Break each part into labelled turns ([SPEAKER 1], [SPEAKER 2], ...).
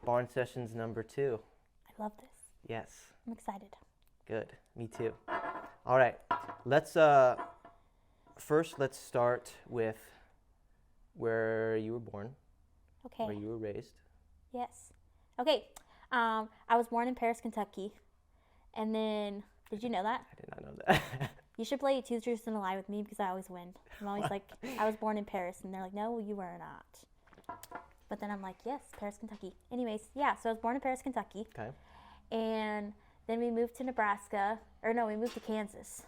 [SPEAKER 1] Barn Sessions number 2.
[SPEAKER 2] I love this.
[SPEAKER 1] Yes.
[SPEAKER 2] I'm excited.
[SPEAKER 1] Good. Me too. All right. Let's first let's start with where you were born.
[SPEAKER 2] Okay.
[SPEAKER 1] Where you were raised.
[SPEAKER 2] Yes. Okay. I was born in Paris, Kentucky. And then, did you know that?
[SPEAKER 1] I did not know that.
[SPEAKER 2] You should play Two Truths and a Lie with me because I always win. I'm always like, I was born in Paris. And they're like, no, you were not. But then I'm like, yes, Paris, Kentucky. Anyways, yeah, so I was born in Paris, Kentucky.
[SPEAKER 1] Okay.
[SPEAKER 2] And then we moved to Nebraska. Or no, we moved to Kansas.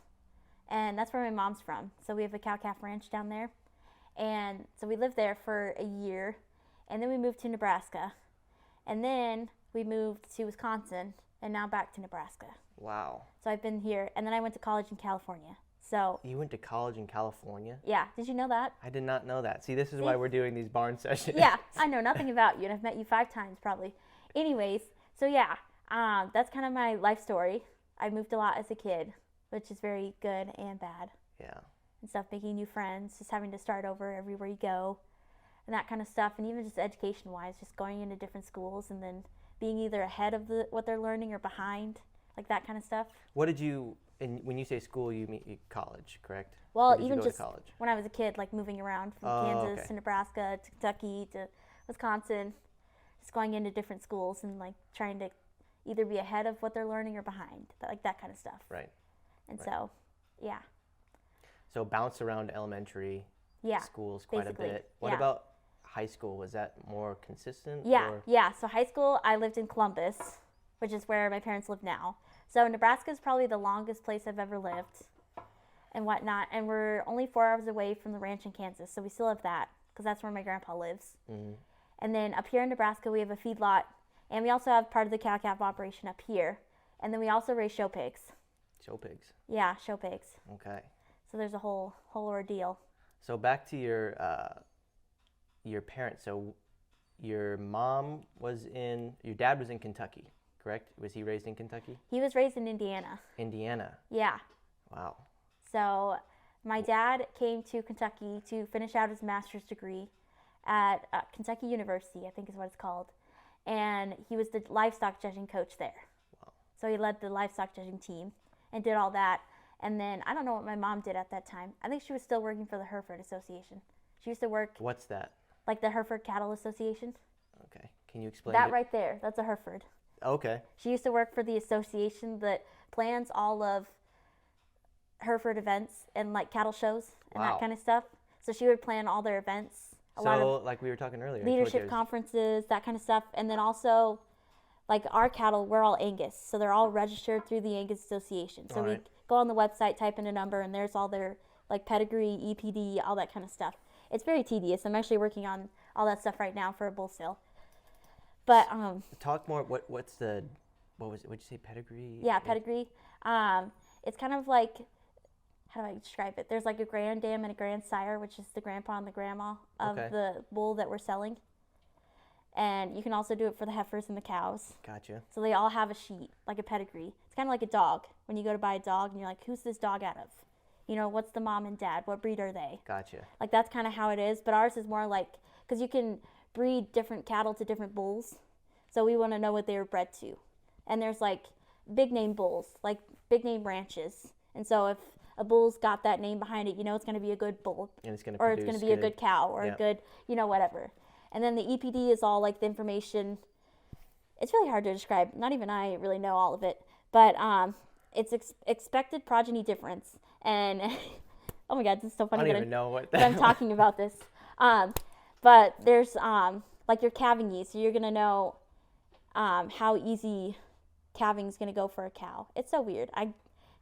[SPEAKER 2] And that's where my mom's from. So we have a cow-calf ranch down there. And so we lived there for a year. And then we moved to Nebraska. And then we moved to Wisconsin. And now back to Nebraska.
[SPEAKER 1] Wow.
[SPEAKER 2] So I've been here. And then I went to college in California. So
[SPEAKER 1] You went to college in California?
[SPEAKER 2] yeah, did you know that?
[SPEAKER 1] I did not know that. See, this is why we're doing these barn sessions.
[SPEAKER 2] Yeah, I know nothing about you, and I've met you 5 times probably. Anyways, so yeah, that's kind of my life story. I moved a lot as a kid, which is very good and bad.
[SPEAKER 1] Yeah.
[SPEAKER 2] And stuff, making new friends, just having to start over everywhere you go, and that kind of stuff. And even just education-wise, just going into different schools and then being either ahead of what they're learning or behind, like that kind of stuff.
[SPEAKER 1] What did you, and when you say school, you mean college, correct?
[SPEAKER 2] Well,
[SPEAKER 1] Or did you
[SPEAKER 2] even
[SPEAKER 1] go to
[SPEAKER 2] just
[SPEAKER 1] college?
[SPEAKER 2] when I was a kid, like moving around from
[SPEAKER 1] Oh,
[SPEAKER 2] Kansas
[SPEAKER 1] okay.
[SPEAKER 2] to Nebraska to Kentucky to Wisconsin, just going into different schools and like trying to either be ahead of what they're learning or behind, like that kind of stuff.
[SPEAKER 1] Right.
[SPEAKER 2] And
[SPEAKER 1] right.
[SPEAKER 2] so, yeah,
[SPEAKER 1] So bounce around elementary
[SPEAKER 2] yeah,
[SPEAKER 1] schools quite
[SPEAKER 2] basically,
[SPEAKER 1] a bit. What
[SPEAKER 2] yeah.
[SPEAKER 1] about high school? Was that more consistent?
[SPEAKER 2] yeah,
[SPEAKER 1] or?
[SPEAKER 2] yeah. So high school, I lived in Columbus, which is where my parents live now. So Nebraska is probably the longest place I've ever lived and whatnot. And we're only 4 hours away from the ranch in Kansas. So we still have that because that's where my grandpa lives.
[SPEAKER 1] Mhm.
[SPEAKER 2] And then up here in Nebraska, we have a feedlot. And we also have part of the cow-calf operation up here. And then we also raise show pigs.
[SPEAKER 1] Show pigs.
[SPEAKER 2] Yeah, show pigs.
[SPEAKER 1] Okay.
[SPEAKER 2] So there's a whole ordeal.
[SPEAKER 1] So back to your parents. So your dad was in Kentucky, correct? Was he raised in Kentucky?
[SPEAKER 2] He was raised in Indiana.
[SPEAKER 1] Indiana.
[SPEAKER 2] Yeah.
[SPEAKER 1] Wow.
[SPEAKER 2] So my dad came to Kentucky to finish out his master's degree at Kentucky University, I think is what it's called. And he was the livestock judging coach there.
[SPEAKER 1] Wow.
[SPEAKER 2] So he led the livestock judging team and did all that. And then I don't know what my mom did at that time. I think she was still working for the Hereford Association. She used to work
[SPEAKER 1] What's that?
[SPEAKER 2] like the Hereford Cattle Association.
[SPEAKER 1] Okay. Can you explain
[SPEAKER 2] That
[SPEAKER 1] it?
[SPEAKER 2] right there, that's a Hereford.
[SPEAKER 1] Okay.
[SPEAKER 2] She used to work for the association that plans all of Hereford events and like cattle shows and
[SPEAKER 1] Wow.
[SPEAKER 2] that kind of stuff. So she would plan all their events, a lot of
[SPEAKER 1] Like we were talking earlier. I told you
[SPEAKER 2] leadership
[SPEAKER 1] I was-
[SPEAKER 2] conferences, that kind of stuff. And then also, like our cattle, we're all Angus. So they're all registered through the Angus Association. So
[SPEAKER 1] All
[SPEAKER 2] we
[SPEAKER 1] right.
[SPEAKER 2] go on the website, type in a number, and there's all their like pedigree, EPD, all that kind of stuff. It's very tedious. I'm actually working on all that stuff right now for a bull sale. But
[SPEAKER 1] Talk more. What's the? What was it? What'd you say? Pedigree.
[SPEAKER 2] yeah, pedigree. It's kind of like, how do I describe it? There's like a granddam and a grandsire, which is the grandpa and the grandma of
[SPEAKER 1] Okay.
[SPEAKER 2] the bull that we're selling. And you can also do it for the heifers and the cows.
[SPEAKER 1] Gotcha.
[SPEAKER 2] So they all have a sheet, like a pedigree. It's kind of like a dog. When you go to buy a dog and you're like, who's this dog out of? You know, what's the mom and dad? What breed are they?
[SPEAKER 1] Gotcha.
[SPEAKER 2] Like that's kind of how it is. But ours is more like, because you can breed different cattle to different bulls. So we want to know what they were bred to. And there's like big name bulls, like big name ranches. And so if a bull's got that name behind it, you know it's going to be a good bull.
[SPEAKER 1] And it's going to
[SPEAKER 2] Or
[SPEAKER 1] produce
[SPEAKER 2] it's going to be a good cow or
[SPEAKER 1] yeah.
[SPEAKER 2] a good, you know, whatever. And then the EPD is all like the information. It's really hard to describe. Not even I really know all of it. But it's expected progeny difference. And oh my God, this is so funny
[SPEAKER 1] I don't
[SPEAKER 2] that
[SPEAKER 1] even know what
[SPEAKER 2] I'm talking about this. But there's like your calving yeast. So you're going to know how easy calving is going to go for a cow. It's so weird. I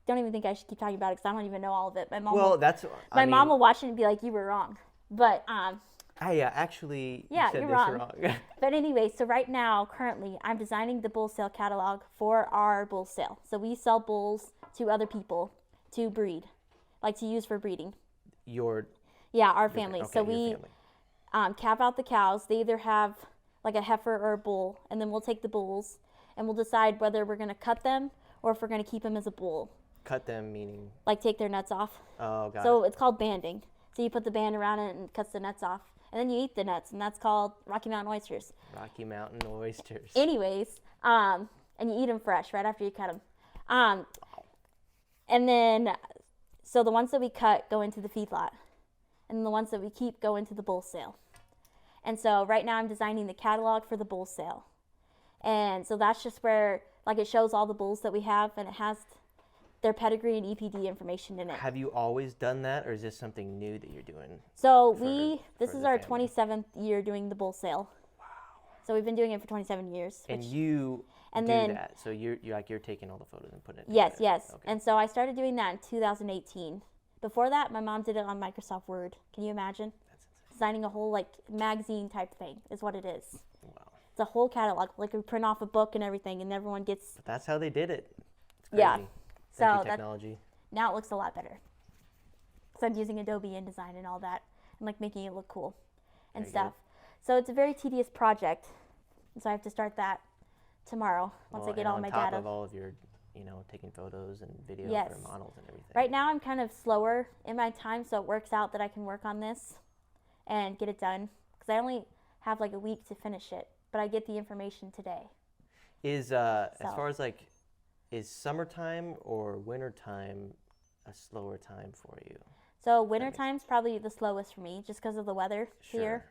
[SPEAKER 2] don't even think I should keep talking about it because I don't even know all of it. My mom, mom will watch it and be like, you were wrong. But
[SPEAKER 1] actually,
[SPEAKER 2] yeah,
[SPEAKER 1] you said
[SPEAKER 2] you're
[SPEAKER 1] this
[SPEAKER 2] wrong. But anyway, so right now, currently, I'm designing the bull sale catalog for our bull sale. So we sell bulls to other people to breed, like to use for breeding. Our family.
[SPEAKER 1] Okay,
[SPEAKER 2] So
[SPEAKER 1] your
[SPEAKER 2] we
[SPEAKER 1] family.
[SPEAKER 2] calve out the cows. They either have like a heifer or a bull, and then we'll take the bulls and we'll decide whether we're going to cut them or if we're going to keep them as a bull.
[SPEAKER 1] Cut them meaning?
[SPEAKER 2] Like take their nuts off.
[SPEAKER 1] Oh, got it.
[SPEAKER 2] So it's called banding. So you put the band around it and it cuts the nuts off. and then you eat the nuts, and that's called Rocky Mountain oysters.
[SPEAKER 1] Rocky Mountain oysters.
[SPEAKER 2] Anyways, and you eat them fresh right after you cut them. And then, so the ones that we cut go into the feedlot, and the ones that we keep go into the bull sale. And so right now I'm designing the catalog for the bull sale. And so that's just where, like, it shows all the bulls that we have, and it has their pedigree and EPD information in it.
[SPEAKER 1] Have you always done that, or is this something new that you're doing?
[SPEAKER 2] So this
[SPEAKER 1] for
[SPEAKER 2] is
[SPEAKER 1] the
[SPEAKER 2] our
[SPEAKER 1] family?
[SPEAKER 2] 27th year doing the bull sale.
[SPEAKER 1] Wow.
[SPEAKER 2] So we've been doing it for 27 years.
[SPEAKER 1] And you
[SPEAKER 2] and
[SPEAKER 1] do
[SPEAKER 2] then,
[SPEAKER 1] that, so you're taking all the photos and putting it
[SPEAKER 2] Yes,
[SPEAKER 1] together.
[SPEAKER 2] yes.
[SPEAKER 1] Okay.
[SPEAKER 2] And so I started doing that in 2018. Before that, my mom did it on Microsoft Word. Can you imagine?
[SPEAKER 1] That's insane.
[SPEAKER 2] Designing a whole, like, magazine type thing is what it is.
[SPEAKER 1] Wow.
[SPEAKER 2] It's a whole catalog. Like, we print off a book and everything, and everyone gets...
[SPEAKER 1] But that's how they did it. It's crazy.
[SPEAKER 2] Yeah.
[SPEAKER 1] Thank
[SPEAKER 2] So
[SPEAKER 1] you, technology.
[SPEAKER 2] now it looks a lot better. Because I'm using Adobe InDesign and all that, and, like, making it look cool and
[SPEAKER 1] Very
[SPEAKER 2] stuff. So it's a very tedious project. And so I have to start that tomorrow once I get all my
[SPEAKER 1] on top
[SPEAKER 2] data.
[SPEAKER 1] of all of your, taking photos and video
[SPEAKER 2] Yes.
[SPEAKER 1] for models and everything.
[SPEAKER 2] Right now I'm kind of slower in my time, so it works out that I can work on this and get it done. Because I only have like a week to finish it, but I get the information today.
[SPEAKER 1] As far as like, is summertime or wintertime a slower time for you?
[SPEAKER 2] So wintertime's probably the slowest for me, just because of the weather here,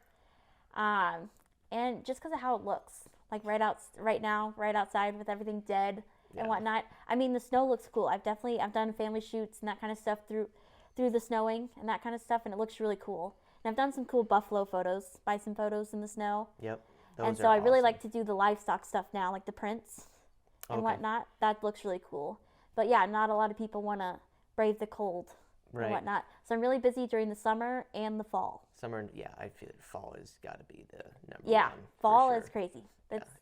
[SPEAKER 2] and just because of how it looks. Like right now, right outside with everything dead and whatnot. I mean, the snow looks cool. I've done family shoots and that kind of stuff through the snowing and that kind of stuff, and it looks really cool. And I've done some cool buffalo photos, bison photos in the snow.
[SPEAKER 1] Yep.
[SPEAKER 2] And so I really like to do the livestock stuff now, like the prints and whatnot. That looks really cool. But yeah, not a lot of people want to brave the cold and whatnot. So I'm really busy during the summer and the fall.
[SPEAKER 1] Summer, I feel like fall has got to be the number
[SPEAKER 2] Yeah,
[SPEAKER 1] one.
[SPEAKER 2] fall
[SPEAKER 1] for sure.
[SPEAKER 2] is crazy.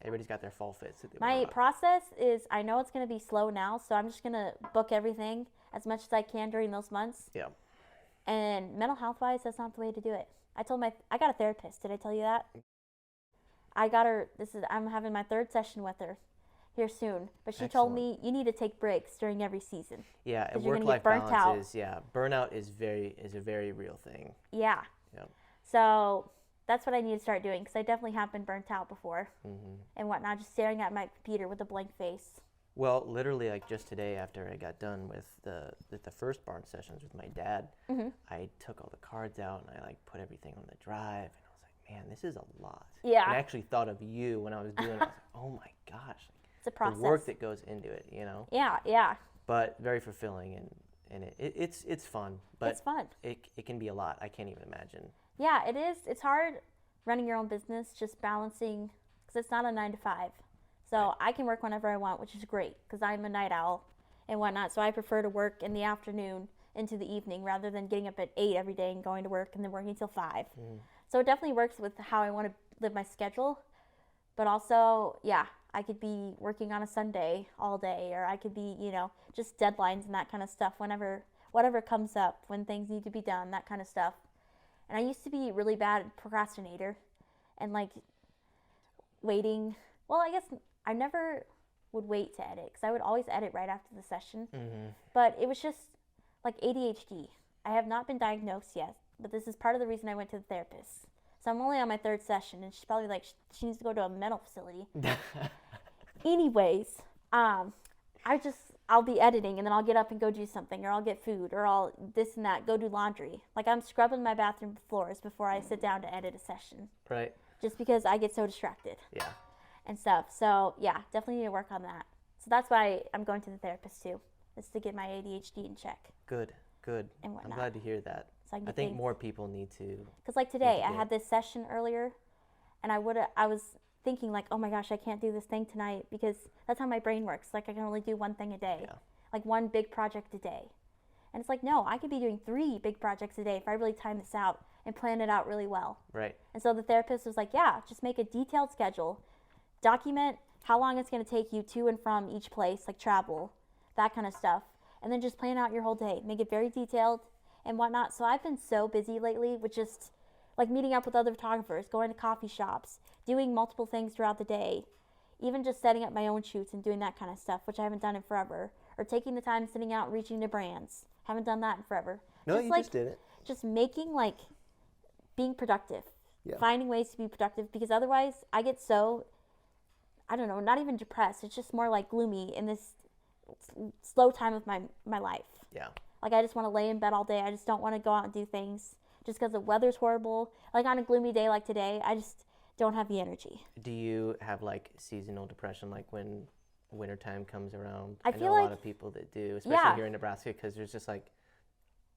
[SPEAKER 1] Everybody's got their fall fits. That they
[SPEAKER 2] My
[SPEAKER 1] want.
[SPEAKER 2] process is, I know it's going to be slow now, so I'm just going to book everything as much as I can during those months.
[SPEAKER 1] Yeah.
[SPEAKER 2] And mental health wise, that's not the way to do it. I got a therapist. Did I tell you that? I got her, I'm having my 3rd session with her here soon. But she told me you need to take breaks during every season.
[SPEAKER 1] Yeah, and
[SPEAKER 2] you're gonna
[SPEAKER 1] work-life
[SPEAKER 2] get burnt out.
[SPEAKER 1] balance burnout is a very real thing.
[SPEAKER 2] Yeah.
[SPEAKER 1] Yep.
[SPEAKER 2] So that's what I need to start doing, because I definitely have been burnt out before
[SPEAKER 1] Mm-hmm.
[SPEAKER 2] and whatnot, just staring at my computer with a blank face.
[SPEAKER 1] Well, literally, like just today, after I got done with the first barn sessions with my dad, I took all the cards out and I like put everything on the drive, and I was like, man, this is a lot.
[SPEAKER 2] Yeah.
[SPEAKER 1] And I actually thought of you when I was doing it. I was like, oh my gosh,
[SPEAKER 2] It's a process.
[SPEAKER 1] the work that goes into it,
[SPEAKER 2] Yeah, yeah.
[SPEAKER 1] But very fulfilling, and it's fun. But
[SPEAKER 2] It's fun.
[SPEAKER 1] It can be a lot. I can't even imagine.
[SPEAKER 2] Yeah, it is. It's hard running your own business, just balancing, because it's not a 9 to 5. So I can work whenever I want, which is great, because I'm a night owl and whatnot. So I prefer to work in the afternoon into the evening rather than getting up at 8 every day and going to work and then working till 5. So it definitely works with how I want to live my schedule. But also, I could be working on a Sunday all day, or I could be, just deadlines and that kind of stuff whatever comes up, when things need to be done, that kind of stuff. And I used to be really bad procrastinator and like waiting. Well, I guess I never would wait to edit, because I would always edit right after the session. But it was just like ADHD. I have not been diagnosed yet, but this is part of the reason I went to the therapist. So I'm only on my 3rd session, and she's probably like, she needs to go to a mental facility. Anyways, I'll be editing, and then I'll get up and go do something, or I'll get food, or I'll this and that, go do laundry. Like, I'm scrubbing my bathroom floors before I sit down to edit a session.
[SPEAKER 1] Right.
[SPEAKER 2] Just because I get so distracted.
[SPEAKER 1] Yeah.
[SPEAKER 2] And stuff. So yeah, definitely need to work on that. So that's why I'm going to the therapist too, is to get my ADHD in check.
[SPEAKER 1] Good.
[SPEAKER 2] And
[SPEAKER 1] I'm
[SPEAKER 2] whatnot.
[SPEAKER 1] glad to hear that.
[SPEAKER 2] So
[SPEAKER 1] I think more people need to.
[SPEAKER 2] Because like today, I had this session earlier, and I was thinking like, oh my gosh, I can't do this thing tonight, because that's how my brain works. Like, I can only do one thing a day, like one big project a day. And it's like, no, I could be doing 3 big projects a day if I really time this out and plan it out really well.
[SPEAKER 1] Right.
[SPEAKER 2] And so the therapist was like, yeah, just make a detailed schedule. Document how long it's going to take you to and from each place, like travel, that kind of stuff. And then just plan out your whole day. Make it very detailed and whatnot. So I've been so busy lately with just like meeting up with other photographers, going to coffee shops, doing multiple things throughout the day, even just setting up my own shoots and doing that kind of stuff, which I haven't done in forever. Or taking the time sitting out and reaching to brands. Haven't done that in forever.
[SPEAKER 1] No,
[SPEAKER 2] just
[SPEAKER 1] you
[SPEAKER 2] like,
[SPEAKER 1] just did it.
[SPEAKER 2] Just making being productive. finding ways to be productive, because otherwise I get so, I don't know, not even depressed. It's just more like gloomy in this slow time of my life.
[SPEAKER 1] Yeah.
[SPEAKER 2] Like, I just want to lay in bed all day. I just don't want to go out and do things just because the weather's horrible. Like, on a gloomy day like today, I just don't have the energy.
[SPEAKER 1] Do you have like seasonal depression, like when wintertime comes around?
[SPEAKER 2] I
[SPEAKER 1] know
[SPEAKER 2] feel
[SPEAKER 1] a
[SPEAKER 2] like,
[SPEAKER 1] lot of people that do, especially
[SPEAKER 2] yeah.
[SPEAKER 1] here in Nebraska, because there's just like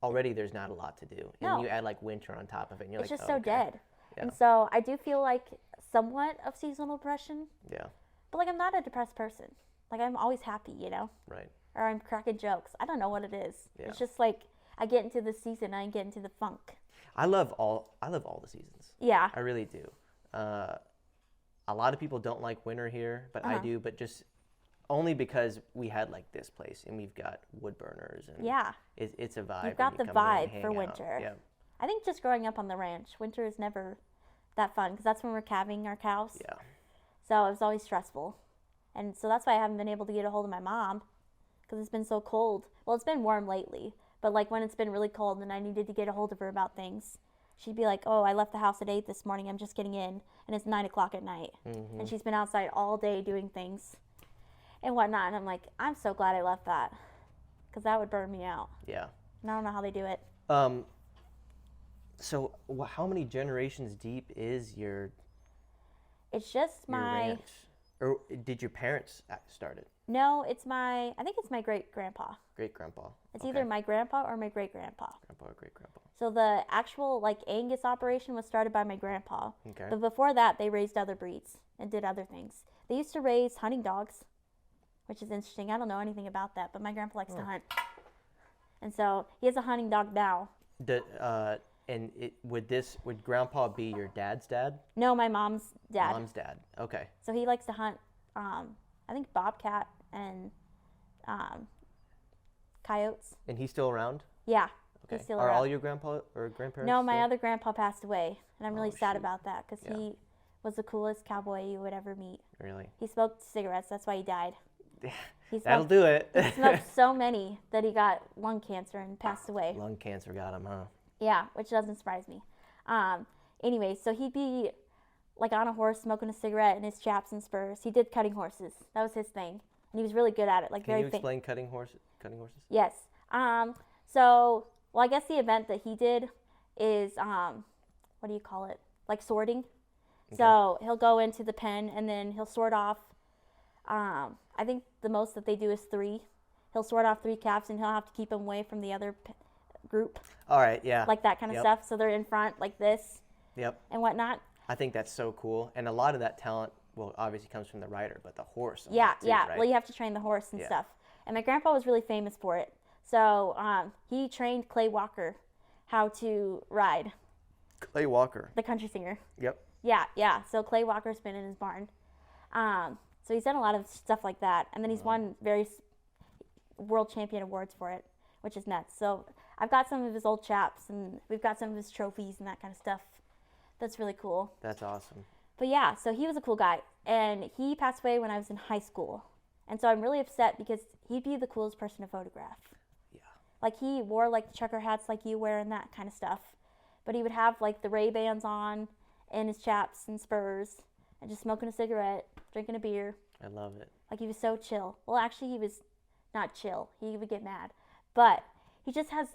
[SPEAKER 1] already there's not a lot to do, and
[SPEAKER 2] No.
[SPEAKER 1] you add like winter on top of it, and you're
[SPEAKER 2] It's
[SPEAKER 1] like,
[SPEAKER 2] just
[SPEAKER 1] oh,
[SPEAKER 2] so
[SPEAKER 1] okay.
[SPEAKER 2] dead.
[SPEAKER 1] Yeah.
[SPEAKER 2] And so I do feel like somewhat of seasonal depression.
[SPEAKER 1] Yeah.
[SPEAKER 2] But like, I'm not a depressed person. Like, I'm always happy, you know?
[SPEAKER 1] Right.
[SPEAKER 2] Or I'm cracking jokes. I don't know what it is.
[SPEAKER 1] Yeah.
[SPEAKER 2] It's just like I get into the season, I get into the funk.
[SPEAKER 1] I love all the seasons.
[SPEAKER 2] Yeah.
[SPEAKER 1] I really do. A lot of people don't like winter here, but I do. But just only because we had like this place, and we've got wood burners, and
[SPEAKER 2] Yeah.
[SPEAKER 1] it's a vibe.
[SPEAKER 2] You've got
[SPEAKER 1] when
[SPEAKER 2] the
[SPEAKER 1] you come in and
[SPEAKER 2] vibe
[SPEAKER 1] hang
[SPEAKER 2] for
[SPEAKER 1] out.
[SPEAKER 2] winter.
[SPEAKER 1] Yeah.
[SPEAKER 2] I think just growing up on the ranch, winter is never that fun because that's when we're calving our cows.
[SPEAKER 1] Yeah.
[SPEAKER 2] So it was always stressful. And so that's why I haven't been able to get a hold of my mom because it's been so cold. Well, it's been warm lately, but like when it's been really cold and I needed to get a hold of her about things, she'd be like, oh, I left the house at 8 this morning. I'm just getting in. And it's 9 o'clock at night.
[SPEAKER 1] Mm-hmm.
[SPEAKER 2] And she's been outside all day doing things and whatnot. And I'm like, I'm so glad I left that because that would burn me out.
[SPEAKER 1] Yeah.
[SPEAKER 2] And I don't know how they do it.
[SPEAKER 1] So how many generations deep is your
[SPEAKER 2] It's just
[SPEAKER 1] your
[SPEAKER 2] my...
[SPEAKER 1] ranch? Or did your parents start it?
[SPEAKER 2] No, I think it's my great-grandpa.
[SPEAKER 1] Great-grandpa.
[SPEAKER 2] It's either my grandpa or my great-grandpa.
[SPEAKER 1] Grandpa or great-grandpa.
[SPEAKER 2] So the actual like Angus operation was started by my grandpa.
[SPEAKER 1] Okay.
[SPEAKER 2] But before that, they raised other breeds and did other things. They used to raise hunting dogs, which is interesting. I don't know anything about that, but my grandpa likes to hunt. And so he has a hunting dog now.
[SPEAKER 1] Would Grandpa be your dad's dad?
[SPEAKER 2] No, my mom's dad.
[SPEAKER 1] Mom's dad. Okay.
[SPEAKER 2] So he likes to hunt, I think bobcat and coyotes.
[SPEAKER 1] And he's still around?
[SPEAKER 2] Yeah,
[SPEAKER 1] Okay.
[SPEAKER 2] he's still
[SPEAKER 1] Are
[SPEAKER 2] around.
[SPEAKER 1] all your grandpa or grandparents?
[SPEAKER 2] No, my
[SPEAKER 1] still?
[SPEAKER 2] other grandpa passed away, and I'm really sad
[SPEAKER 1] shoot.
[SPEAKER 2] about that because he was the coolest cowboy you would ever meet.
[SPEAKER 1] Really?
[SPEAKER 2] He smoked cigarettes. That's why he died. He
[SPEAKER 1] That'll
[SPEAKER 2] smoked,
[SPEAKER 1] do it.
[SPEAKER 2] he smoked so many that he got lung cancer and passed away.
[SPEAKER 1] Lung cancer got him, huh?
[SPEAKER 2] Yeah, which doesn't surprise me. Anyway, so he'd be like on a horse smoking a cigarette in his chaps and spurs. He did cutting horses. That was his thing, and he was really good at it. Like
[SPEAKER 1] Can you explain cutting horses?
[SPEAKER 2] Yes. So, well, I guess the event that he did is what do you call it? Like sorting. Okay. So he'll go into the pen and then he'll sort off. I think the most that they do is 3. He'll sort off 3 calves and he'll have to keep them away from the other group.
[SPEAKER 1] All right, yeah.
[SPEAKER 2] Like that kind of stuff. So they're in front like this.
[SPEAKER 1] Yep.
[SPEAKER 2] And whatnot.
[SPEAKER 1] I think that's so cool. And a lot of that talent, well, obviously comes from the rider, but the horse.
[SPEAKER 2] Yeah,
[SPEAKER 1] too,
[SPEAKER 2] yeah.
[SPEAKER 1] Right?
[SPEAKER 2] Well, you have to train the horse and stuff. And my grandpa was really famous for it. So he trained Clay Walker how to ride.
[SPEAKER 1] Clay Walker.
[SPEAKER 2] The country singer.
[SPEAKER 1] Yep.
[SPEAKER 2] Yeah. So Clay Walker's been in his barn. So he's done a lot of stuff like that. And then he's won various world champion awards for it, which is nuts. So I've got some of his old chaps, and we've got some of his trophies and that kind of stuff. That's really cool.
[SPEAKER 1] That's awesome.
[SPEAKER 2] But yeah, so he was a cool guy. And he passed away when I was in high school. And so I'm really upset because he'd be the coolest person to photograph.
[SPEAKER 1] Yeah.
[SPEAKER 2] Like he wore like trucker hats like you wear and that kind of stuff. But he would have like the Ray-Bans on and his chaps and spurs and just smoking a cigarette, drinking a beer.
[SPEAKER 1] I love it.
[SPEAKER 2] Like he was so chill. Well, actually he was not chill. He would get mad. But he just has,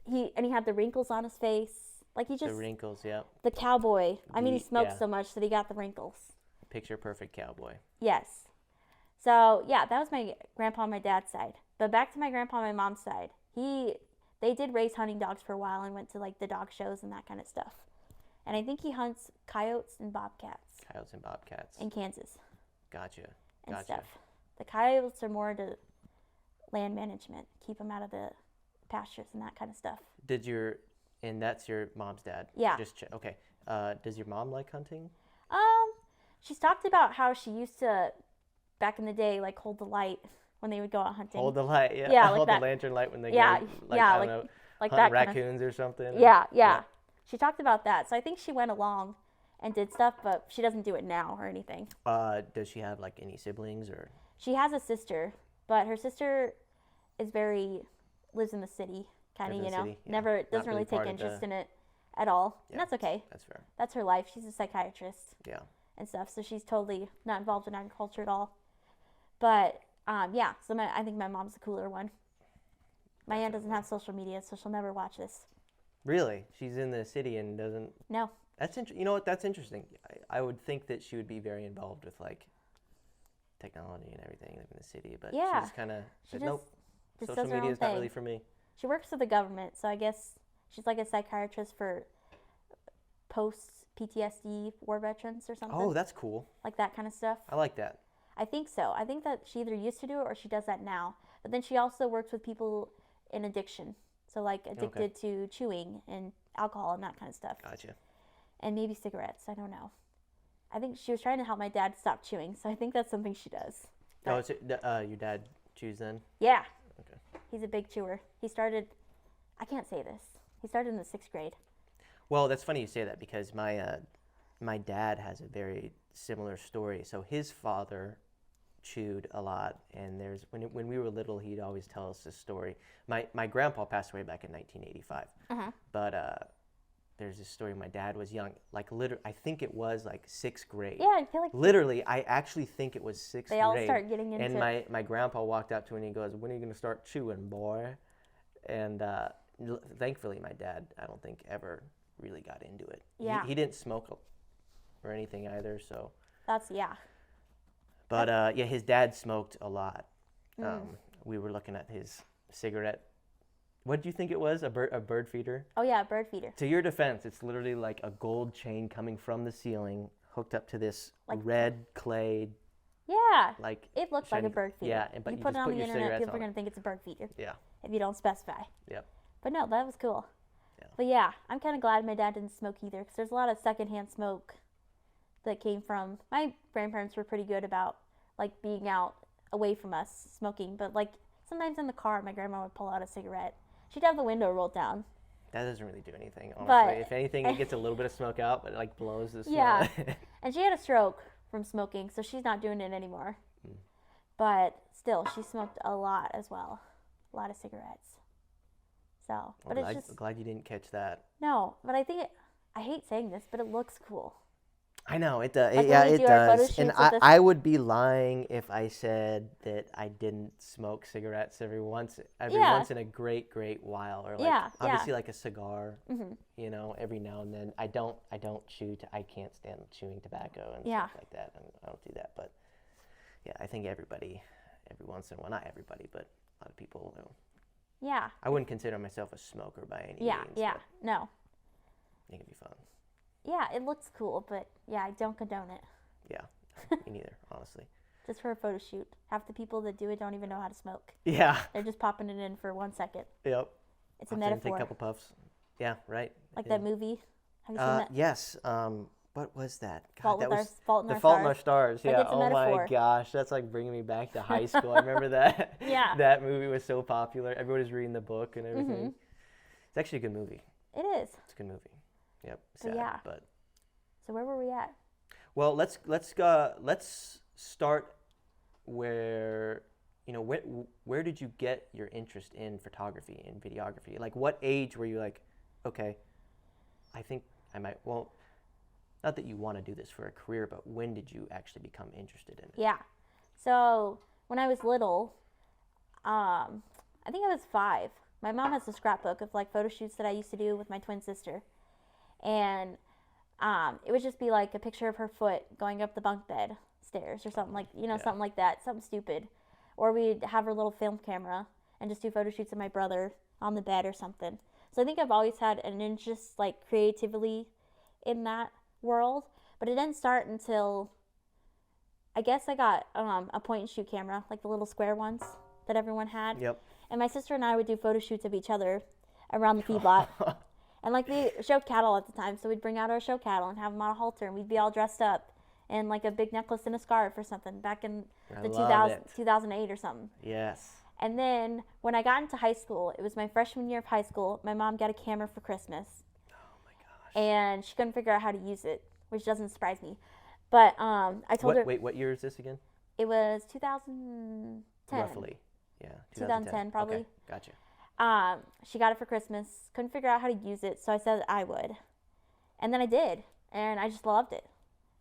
[SPEAKER 2] he had the wrinkles on his face. Like he just.
[SPEAKER 1] The wrinkles, yep.
[SPEAKER 2] The cowboy. I mean, he smoked
[SPEAKER 1] yeah.
[SPEAKER 2] so much that he got the wrinkles.
[SPEAKER 1] Picture perfect cowboy.
[SPEAKER 2] Yes. So yeah, that was my grandpa on my dad's side. But back to my grandpa on my mom's side. They did raise hunting dogs for a while and went to like the dog shows and that kind of stuff. And I think he hunts coyotes and bobcats.
[SPEAKER 1] Coyotes and bobcats.
[SPEAKER 2] In Kansas.
[SPEAKER 1] Gotcha.
[SPEAKER 2] And stuff. The coyotes are more to land management, keep them out of the pastures and that kind of stuff.
[SPEAKER 1] And that's your mom's dad?
[SPEAKER 2] Yeah.
[SPEAKER 1] Okay. Does your mom like hunting?
[SPEAKER 2] She's talked about how she used to, back in the day, like hold the light when they would go out hunting.
[SPEAKER 1] Hold the light, yeah.
[SPEAKER 2] Yeah, like
[SPEAKER 1] hold
[SPEAKER 2] that.
[SPEAKER 1] the lantern light when they
[SPEAKER 2] go,
[SPEAKER 1] I don't know,
[SPEAKER 2] like
[SPEAKER 1] hunt
[SPEAKER 2] that
[SPEAKER 1] raccoons or something.
[SPEAKER 2] Yeah. She talked about that, so I think she went along and did stuff, but she doesn't do it now or anything.
[SPEAKER 1] Does she have like any siblings or?
[SPEAKER 2] She has a sister, but her sister is lives in the city, kind of, you know,
[SPEAKER 1] city, yeah.
[SPEAKER 2] never doesn't
[SPEAKER 1] Not
[SPEAKER 2] really take
[SPEAKER 1] part of
[SPEAKER 2] interest in it. at all.
[SPEAKER 1] Yeah,
[SPEAKER 2] And that's okay.
[SPEAKER 1] That's fair.
[SPEAKER 2] That's her life. She's a psychiatrist.
[SPEAKER 1] Yeah.
[SPEAKER 2] And stuff, so she's totally not involved in agriculture at all. But yeah, so I think my mom's the cooler one. My aunt doesn't have social media, so she'll never watch this.
[SPEAKER 1] Really? She's in the city and doesn't...
[SPEAKER 2] No.
[SPEAKER 1] That's you know what? That's interesting. I would think that she would be very involved with like technology and everything like in the city, but
[SPEAKER 2] Yeah.
[SPEAKER 1] she's kind of
[SPEAKER 2] Just
[SPEAKER 1] nope.
[SPEAKER 2] does
[SPEAKER 1] Social
[SPEAKER 2] her
[SPEAKER 1] media
[SPEAKER 2] own
[SPEAKER 1] is not
[SPEAKER 2] thing.
[SPEAKER 1] really for me.
[SPEAKER 2] She works for the government, so I guess she's like a psychiatrist for post-PTSD war veterans or something.
[SPEAKER 1] Oh, that's cool.
[SPEAKER 2] Like that kind of stuff.
[SPEAKER 1] I like that.
[SPEAKER 2] I think so. I think that she either used to do it or she does that now. But then she also works with people in addiction. So like addicted to chewing and alcohol and that kind of stuff.
[SPEAKER 1] Gotcha.
[SPEAKER 2] And maybe cigarettes. I don't know. I think she was trying to help my dad stop chewing. So I think that's something she does.
[SPEAKER 1] Oh, it's your dad chews then?
[SPEAKER 2] Yeah.
[SPEAKER 1] Okay.
[SPEAKER 2] He's a big chewer. He started, I can't say this. He started in the 6th grade.
[SPEAKER 1] Well, that's funny you say that because my dad has a very similar story. So his father chewed a lot, and there's when we were little, he'd always tell us this story. My grandpa passed away back in 1985, but there's this story. My dad was young, like I think it was like 6th grade.
[SPEAKER 2] Yeah, I feel like
[SPEAKER 1] Literally, I actually think it was 6th grade.
[SPEAKER 2] they all start getting into
[SPEAKER 1] and my grandpa walked up to him and he goes, "When are you gonna start chewing, boy?" And thankfully, my dad, I don't think ever really got into it.
[SPEAKER 2] Yeah.
[SPEAKER 1] He didn't smoke or anything either, so.
[SPEAKER 2] that's, yeah.
[SPEAKER 1] But yeah, his dad smoked a lot. We were looking at his cigarette. What did you think it was? A bird feeder?
[SPEAKER 2] Oh yeah, a bird feeder.
[SPEAKER 1] To your defense, it's literally like a gold chain coming from the ceiling, hooked up to this
[SPEAKER 2] Like-
[SPEAKER 1] red clay.
[SPEAKER 2] Yeah.
[SPEAKER 1] Like
[SPEAKER 2] It looks like a
[SPEAKER 1] shiny-
[SPEAKER 2] bird feeder.
[SPEAKER 1] Yeah, but
[SPEAKER 2] you
[SPEAKER 1] you
[SPEAKER 2] put
[SPEAKER 1] just
[SPEAKER 2] it on
[SPEAKER 1] put
[SPEAKER 2] the
[SPEAKER 1] your
[SPEAKER 2] internet,
[SPEAKER 1] cigarettes
[SPEAKER 2] people are
[SPEAKER 1] on
[SPEAKER 2] going
[SPEAKER 1] it.
[SPEAKER 2] to think it's a bird feeder
[SPEAKER 1] Yeah.
[SPEAKER 2] if you don't specify.
[SPEAKER 1] Yep.
[SPEAKER 2] But no, that was cool.
[SPEAKER 1] Yeah.
[SPEAKER 2] But yeah, I'm kind of glad my dad didn't smoke either because there's a lot of secondhand smoke that came from, my grandparents were pretty good about like being out away from us smoking, but like sometimes in the car my grandma would pull out a cigarette. She'd have the window rolled down.
[SPEAKER 1] That doesn't really do anything, honestly.
[SPEAKER 2] But-
[SPEAKER 1] if anything, it gets a little bit of smoke out, but it like blows the smell.
[SPEAKER 2] Yeah. And she had a stroke from smoking, so she's not doing it anymore. But still, she smoked a lot as well. A lot of cigarettes. So, but
[SPEAKER 1] Well,
[SPEAKER 2] it's
[SPEAKER 1] I'm
[SPEAKER 2] just,
[SPEAKER 1] glad you didn't catch that.
[SPEAKER 2] no, but I think I hate saying this, but it looks cool.
[SPEAKER 1] I know it does.
[SPEAKER 2] Like
[SPEAKER 1] Yeah,
[SPEAKER 2] when we
[SPEAKER 1] it
[SPEAKER 2] do our photo
[SPEAKER 1] does. And
[SPEAKER 2] shoots with this-
[SPEAKER 1] I would be lying if I said that I didn't smoke cigarettes every once in a great while, or like
[SPEAKER 2] Yeah, yeah.
[SPEAKER 1] obviously like a cigar.
[SPEAKER 2] Mhm.
[SPEAKER 1] You know, every now and then. I don't chew. I can't stand chewing tobacco and
[SPEAKER 2] Yeah.
[SPEAKER 1] stuff like that. I don't do that. But yeah, I think everybody, every once in a while, not everybody, but a lot of people.
[SPEAKER 2] Yeah.
[SPEAKER 1] I wouldn't consider myself a smoker by any
[SPEAKER 2] Yeah,
[SPEAKER 1] means.
[SPEAKER 2] yeah.
[SPEAKER 1] but
[SPEAKER 2] No.
[SPEAKER 1] it can be fun.
[SPEAKER 2] Yeah, it looks cool, but yeah, I don't condone it.
[SPEAKER 1] Yeah, me neither, honestly.
[SPEAKER 2] Just for a photo shoot. Half the people that do it don't even know how to smoke.
[SPEAKER 1] Yeah.
[SPEAKER 2] They're just popping it in for 1 second.
[SPEAKER 1] Yep.
[SPEAKER 2] It's a
[SPEAKER 1] After I take
[SPEAKER 2] metaphor.
[SPEAKER 1] a couple puffs. Yeah, right.
[SPEAKER 2] Like
[SPEAKER 1] yeah.
[SPEAKER 2] that movie. Have you seen that?
[SPEAKER 1] Yes. What was that? God,
[SPEAKER 2] Fault
[SPEAKER 1] that
[SPEAKER 2] with
[SPEAKER 1] was
[SPEAKER 2] Fault in
[SPEAKER 1] The
[SPEAKER 2] Our
[SPEAKER 1] Fault in
[SPEAKER 2] Stars.
[SPEAKER 1] Our Stars.
[SPEAKER 2] Like,
[SPEAKER 1] Yeah.
[SPEAKER 2] it's a
[SPEAKER 1] Oh my
[SPEAKER 2] metaphor.
[SPEAKER 1] gosh, that's like bringing me back to high school. I remember that.
[SPEAKER 2] Yeah.
[SPEAKER 1] That movie was so popular. Everybody was reading the book and everything.
[SPEAKER 2] Mhm.
[SPEAKER 1] It's actually a good movie.
[SPEAKER 2] It is.
[SPEAKER 1] It's a good movie. Yep.
[SPEAKER 2] But
[SPEAKER 1] Sad,
[SPEAKER 2] yeah.
[SPEAKER 1] but
[SPEAKER 2] So where were we at?
[SPEAKER 1] well, let's start where where did you get your interest in photography and videography? Like, what age were you like, okay, I think I might. Well, not that you want to do this for a career, but when did you actually become interested in it?
[SPEAKER 2] Yeah. So when I was little, I think I was 5. My mom has a scrapbook of like photo shoots that I used to do with my twin sister, and it would just be like a picture of her foot going up the bunk bed stairs or something like something like that, something stupid, or we'd have her little film camera and just do photo shoots of my brother on the bed or something. So I think I've always had an interest like creatively in that world, but it didn't start until I guess I got a point and shoot camera, like the little square ones that everyone had.
[SPEAKER 1] Yep.
[SPEAKER 2] And my sister and I would do photo shoots of each other around the feedlot. And like we showed cattle at the time, so we'd bring out our show cattle and have them on a halter, and we'd be all dressed up in like a big necklace and a scarf or something back in
[SPEAKER 1] I
[SPEAKER 2] the
[SPEAKER 1] love it.
[SPEAKER 2] 2008 or something.
[SPEAKER 1] Yes.
[SPEAKER 2] And then when I got into high school, it was my freshman year of high school, my mom got a camera for Christmas.
[SPEAKER 1] Oh my gosh.
[SPEAKER 2] And she couldn't figure out how to use it, which doesn't surprise me. But I told her
[SPEAKER 1] Wait, what year is this again?
[SPEAKER 2] it was 2010.
[SPEAKER 1] Roughly. Yeah.
[SPEAKER 2] 2010 probably.
[SPEAKER 1] Okay, gotcha.
[SPEAKER 2] She got it for Christmas. Couldn't figure out how to use it, so I said I would. And then I did, and I just loved it.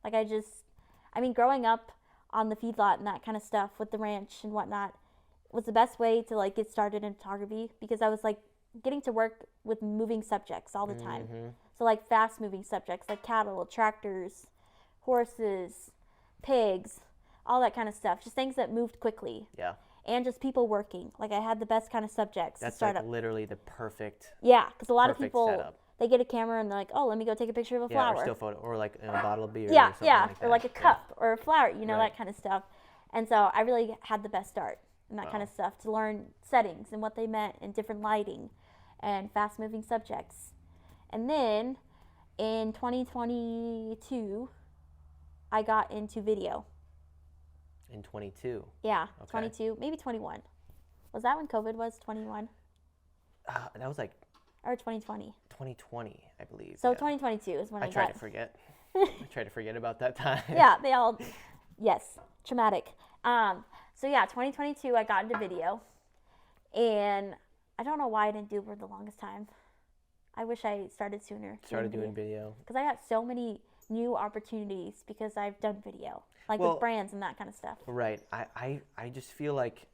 [SPEAKER 2] Like growing up on the feedlot and that kind of stuff with the ranch and whatnot was the best way to like get started in photography, because I was like getting to work with moving subjects all the time. So like fast moving subjects like cattle, tractors, horses, pigs, all that kind of stuff. Just things that moved quickly.
[SPEAKER 1] Yeah.
[SPEAKER 2] And just people working. Like I had the best kind of subjects
[SPEAKER 1] That's
[SPEAKER 2] to start
[SPEAKER 1] like
[SPEAKER 2] up.
[SPEAKER 1] literally the perfect.
[SPEAKER 2] Yeah, because a lot of
[SPEAKER 1] perfect
[SPEAKER 2] people
[SPEAKER 1] setup.
[SPEAKER 2] they get a camera and they're like, oh, let me go take a picture of a flower.
[SPEAKER 1] Or still photo, or like a bottle of beer.
[SPEAKER 2] Yeah,
[SPEAKER 1] or something
[SPEAKER 2] yeah,
[SPEAKER 1] like that.
[SPEAKER 2] or like a cup or a flower,
[SPEAKER 1] Right.
[SPEAKER 2] that kind of stuff. And so I really had the best start and that kind of stuff to learn settings and what they meant and different lighting and fast moving subjects. And then in 2022, I got into video.
[SPEAKER 1] In 22.
[SPEAKER 2] Yeah,
[SPEAKER 1] Okay.
[SPEAKER 2] 22, maybe 21. Was that when COVID was, 21?
[SPEAKER 1] That was like
[SPEAKER 2] Or 2020?
[SPEAKER 1] 2020, I believe.
[SPEAKER 2] So
[SPEAKER 1] yeah.
[SPEAKER 2] 2022 is when I
[SPEAKER 1] tried
[SPEAKER 2] got...
[SPEAKER 1] to forget. I tried to forget about that time.
[SPEAKER 2] Yeah, they all... Yes, traumatic. So yeah, 2022, I got into video. And I don't know why I didn't do it for the longest time. I wish I started sooner.
[SPEAKER 1] Started doing video.
[SPEAKER 2] Because I got so many new opportunities because I've done video. Like with brands and that kind of stuff.
[SPEAKER 1] Right. I just feel like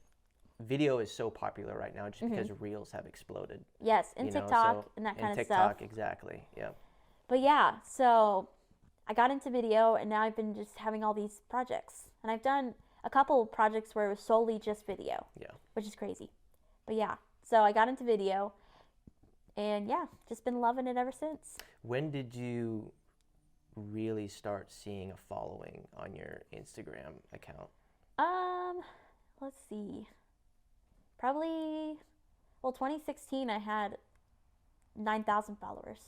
[SPEAKER 1] video is so popular right now just because reels have exploded.
[SPEAKER 2] Yes, and TikTok and that kind of stuff.
[SPEAKER 1] TikTok, exactly. Yeah.
[SPEAKER 2] But yeah, so I got into video and now I've been just having all these projects. And I've done a couple of projects where it was solely just video.
[SPEAKER 1] Yeah.
[SPEAKER 2] Which is crazy. But yeah, so I got into video and yeah, just been loving it ever since.
[SPEAKER 1] When did you really start seeing a following on your Instagram account?
[SPEAKER 2] Let's see. Probably, 2016 I had 9,000 followers,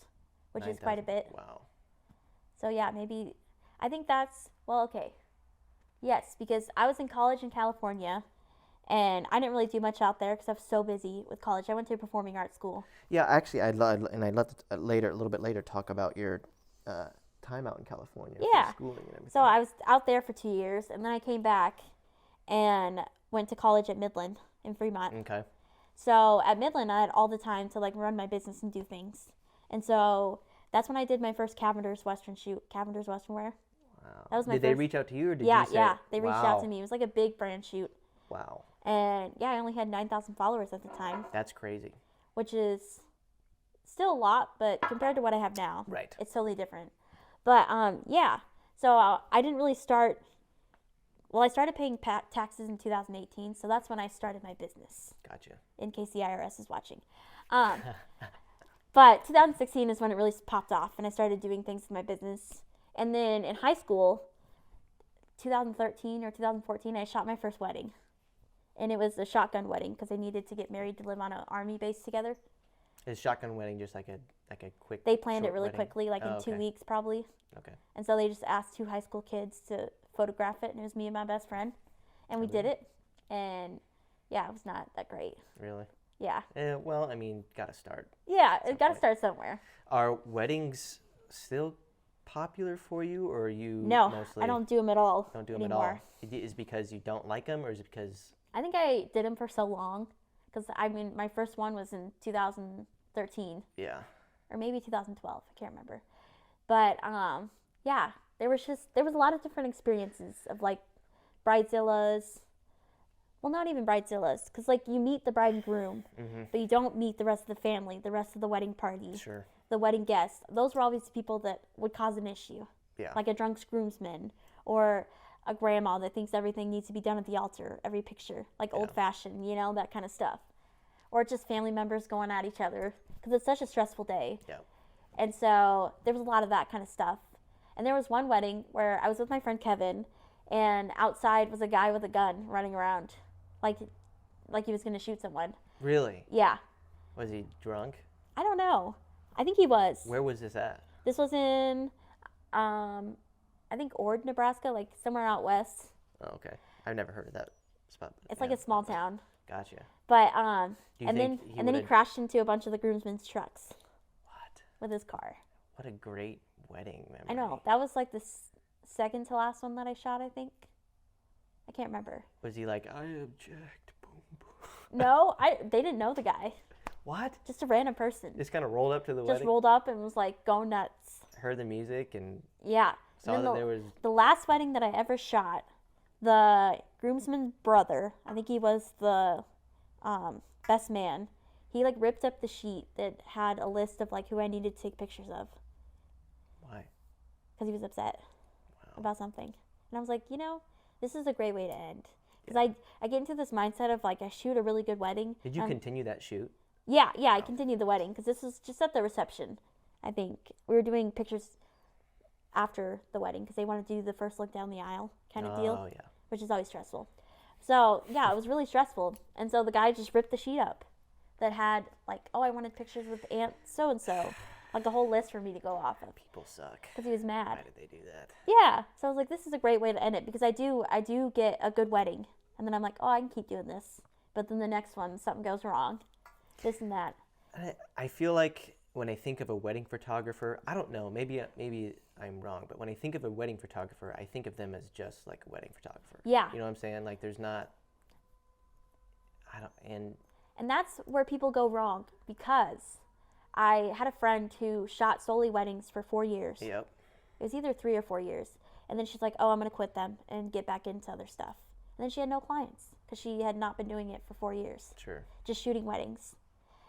[SPEAKER 2] which is quite a bit.
[SPEAKER 1] Wow.
[SPEAKER 2] So yeah, maybe, I think that's, okay. Yes, because I was in college in California, and I didn't really do much out there because I was so busy with college. I went to a performing arts school.
[SPEAKER 1] Yeah, actually, I'd love a little bit later, talk about your time out in California for schooling and everything.
[SPEAKER 2] So I was out there for 2 years, and then I came back and went to college at Midland in Fremont.
[SPEAKER 1] Okay.
[SPEAKER 2] So at Midland, I had all the time to like run my business and do things. And so that's when I did my first Cavender's Western shoot, Cavender's Western Wear.
[SPEAKER 1] Wow.
[SPEAKER 2] That was my
[SPEAKER 1] Did they reach out to you, or did
[SPEAKER 2] yeah,
[SPEAKER 1] you say?
[SPEAKER 2] Yeah, they reached out to me. It was like a big brand shoot.
[SPEAKER 1] Wow.
[SPEAKER 2] And yeah, I only had 9,000 followers at the time.
[SPEAKER 1] That's crazy.
[SPEAKER 2] Which is still a lot, but compared to what I have now,
[SPEAKER 1] right,
[SPEAKER 2] it's totally different. But yeah, so I didn't really start. Well, I started paying taxes in 2018, so that's when I started my business.
[SPEAKER 1] Gotcha.
[SPEAKER 2] In case the IRS is watching. But 2016 is when it really popped off, and I started doing things with my business. And then in high school, 2013 or 2014, I shot my first wedding. And it was a shotgun wedding because I needed to get married to live on an army base together.
[SPEAKER 1] Is shotgun wedding just like a quick?
[SPEAKER 2] They planned it really
[SPEAKER 1] wedding?
[SPEAKER 2] quickly, like in 2 weeks probably.
[SPEAKER 1] Okay.
[SPEAKER 2] And so they just asked 2 high school kids to photograph it, and it was me and my best friend, and we did it. And yeah, it was not that great.
[SPEAKER 1] Really?
[SPEAKER 2] Yeah.
[SPEAKER 1] Well, I mean, gotta start.
[SPEAKER 2] Yeah, it gotta start somewhere.
[SPEAKER 1] Are weddings still popular for you, or are you
[SPEAKER 2] No,
[SPEAKER 1] mostly?
[SPEAKER 2] I don't do them at all.
[SPEAKER 1] Don't do them
[SPEAKER 2] anymore.
[SPEAKER 1] at all. Is it because you don't like them, or is it because?
[SPEAKER 2] I think I did them for so long, because I mean, my first one was in 2013.
[SPEAKER 1] Yeah.
[SPEAKER 2] Or maybe 2012. I can't remember. But yeah, there was a lot of different experiences of like bridezillas. Well, not even bridezillas, because like you meet the bride and groom, but you don't meet the rest of the family, the rest of the wedding party,
[SPEAKER 1] Sure.
[SPEAKER 2] the wedding guests. Those were always people that would cause an issue.
[SPEAKER 1] Yeah.
[SPEAKER 2] Like a drunk groomsman or a grandma that thinks everything needs to be done at the altar, every picture, like old fashioned, that kind of stuff. Or just family members going at each other, because it's such a stressful day.
[SPEAKER 1] Yeah.
[SPEAKER 2] And so there was a lot of that kind of stuff. And there was one wedding where I was with my friend Kevin, and outside was a guy with a gun running around, like he was going to shoot someone.
[SPEAKER 1] Really?
[SPEAKER 2] Yeah.
[SPEAKER 1] Was he drunk?
[SPEAKER 2] I don't know. I think he was.
[SPEAKER 1] Where was this at?
[SPEAKER 2] This was in, I think Ord, Nebraska, like somewhere out west.
[SPEAKER 1] Oh, okay. I've never heard of that spot.
[SPEAKER 2] It's like a small town.
[SPEAKER 1] Gotcha.
[SPEAKER 2] But
[SPEAKER 1] and
[SPEAKER 2] then he crashed into a bunch of the groomsmen's trucks.
[SPEAKER 1] What?
[SPEAKER 2] With his car.
[SPEAKER 1] What a great wedding memory.
[SPEAKER 2] I know. That was like the second to last one that I shot, I think. I can't remember.
[SPEAKER 1] Was he like, I object, boom, boom?
[SPEAKER 2] No, they didn't know the guy.
[SPEAKER 1] What?
[SPEAKER 2] Just a random person.
[SPEAKER 1] Just kind of rolled up to the
[SPEAKER 2] Just
[SPEAKER 1] wedding,
[SPEAKER 2] rolled up and was like going nuts.
[SPEAKER 1] heard the music, and
[SPEAKER 2] Yeah.
[SPEAKER 1] saw
[SPEAKER 2] And
[SPEAKER 1] that
[SPEAKER 2] then
[SPEAKER 1] there was.
[SPEAKER 2] the last wedding that I ever shot, the groomsman's brother, I think he was the best man, he like ripped up the sheet that had a list of like who I needed to take pictures of
[SPEAKER 1] Why?
[SPEAKER 2] because he was upset
[SPEAKER 1] Wow.
[SPEAKER 2] about something. And I was like, this is a great way to end. Because I get into this mindset of like I shoot a really good wedding.
[SPEAKER 1] Did you continue that shoot?
[SPEAKER 2] Yeah, I continued the wedding because this was just at the reception. I think we were doing pictures after the wedding because they want to do the first look down the aisle kind of deal,
[SPEAKER 1] Oh, yeah.
[SPEAKER 2] which is always stressful. So yeah, it was really stressful. And so the guy just ripped the sheet up that had like, oh, I wanted pictures with Aunt so and so, like a whole list for me to go off of
[SPEAKER 1] People suck.
[SPEAKER 2] because he was mad.
[SPEAKER 1] Why did they do that?
[SPEAKER 2] Yeah, so I was like, this is a great way to end it because I do get a good wedding, and then I'm like, oh, I can keep doing this. But then the next one, something goes wrong, this and that.
[SPEAKER 1] I feel like when I think of a wedding photographer, I don't know, maybe I'm wrong, but when I think of a wedding photographer, I think of them as just like a wedding photographer.
[SPEAKER 2] Yeah.
[SPEAKER 1] You know what I'm saying? Like there's not,
[SPEAKER 2] And that's where people go wrong because I had a friend who shot solely weddings for 4 years.
[SPEAKER 1] Yep.
[SPEAKER 2] It was either 3 or 4 years. And then she's like, oh, I'm going to quit them and get back into other stuff. And then she had no clients because she had not been doing it for 4 years.
[SPEAKER 1] Sure.
[SPEAKER 2] Just shooting weddings.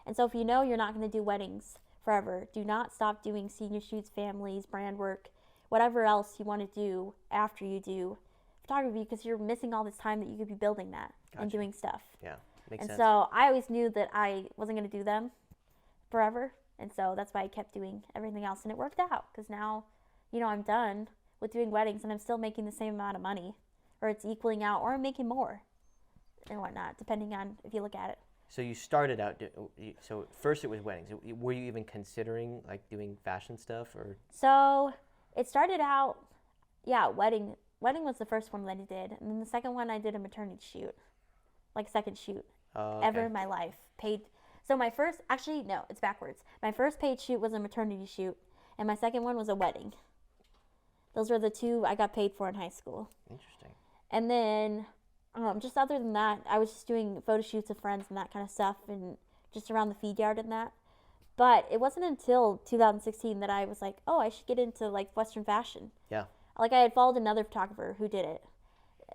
[SPEAKER 2] And so if you know you're not going to do weddings forever, do not stop doing senior shoots, families, brand work, whatever else you want to do after you do photography because you're missing all this time that you could be building that and doing stuff.
[SPEAKER 1] Yeah, makes
[SPEAKER 2] And
[SPEAKER 1] sense.
[SPEAKER 2] so I always knew that I wasn't going to do them forever. And so that's why I kept doing everything else. And it worked out because now, I'm done with doing weddings and I'm still making the same amount of money or it's equaling out or I'm making more and whatnot, depending on if you look at it.
[SPEAKER 1] So you started out, so first it was weddings. Were you even considering like doing fashion stuff or?
[SPEAKER 2] So it started out, wedding. Wedding was the first one that I did. And then the second one I did a maternity shoot, like second shoot ever in my life. Paid. So my first, actually, no, it's backwards. My first paid shoot was a maternity shoot and my second one was a wedding. Those were the two I got paid for in high school.
[SPEAKER 1] Interesting.
[SPEAKER 2] And then just other than that, I was just doing photo shoots of friends and that kind of stuff and just around the feed yard and that. But it wasn't until 2016 that I was like, oh, I should get into like Western fashion.
[SPEAKER 1] Yeah.
[SPEAKER 2] Like I had followed another photographer who did it,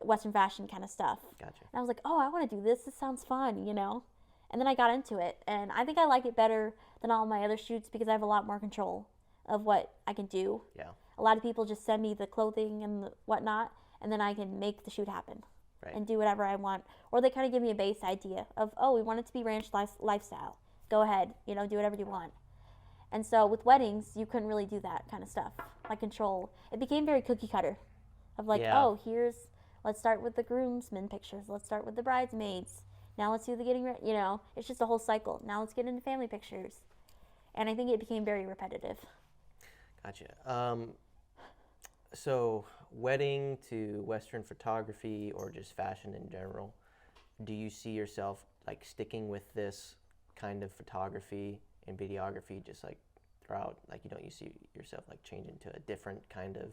[SPEAKER 2] Western fashion kind of stuff.
[SPEAKER 1] Gotcha.
[SPEAKER 2] And I was like, oh, I want to do this. This sounds fun, And then I got into it. And I think I like it better than all my other shoots because I have a lot more control of what I can do.
[SPEAKER 1] Yeah.
[SPEAKER 2] A lot of people just send me the clothing and the whatnot, and then I can make the shoot happen.
[SPEAKER 1] Right.
[SPEAKER 2] And do whatever I want. Or they kind of give me a base idea of, oh, we want it to be ranch lifestyle. Go ahead, do whatever you want. And so with weddings, you couldn't really do that kind of stuff, like control. It became very cookie cutter of like, oh, let's start with the groomsmen pictures. Let's start with the bridesmaids. Now let's do the getting ready, It's just a whole cycle. Now let's get into family pictures. And I think it became very repetitive.
[SPEAKER 1] Gotcha. So wedding to Western photography or just fashion in general, do you see yourself like sticking with this kind of photography and videography just like throughout, like you see yourself like changing to a different kind of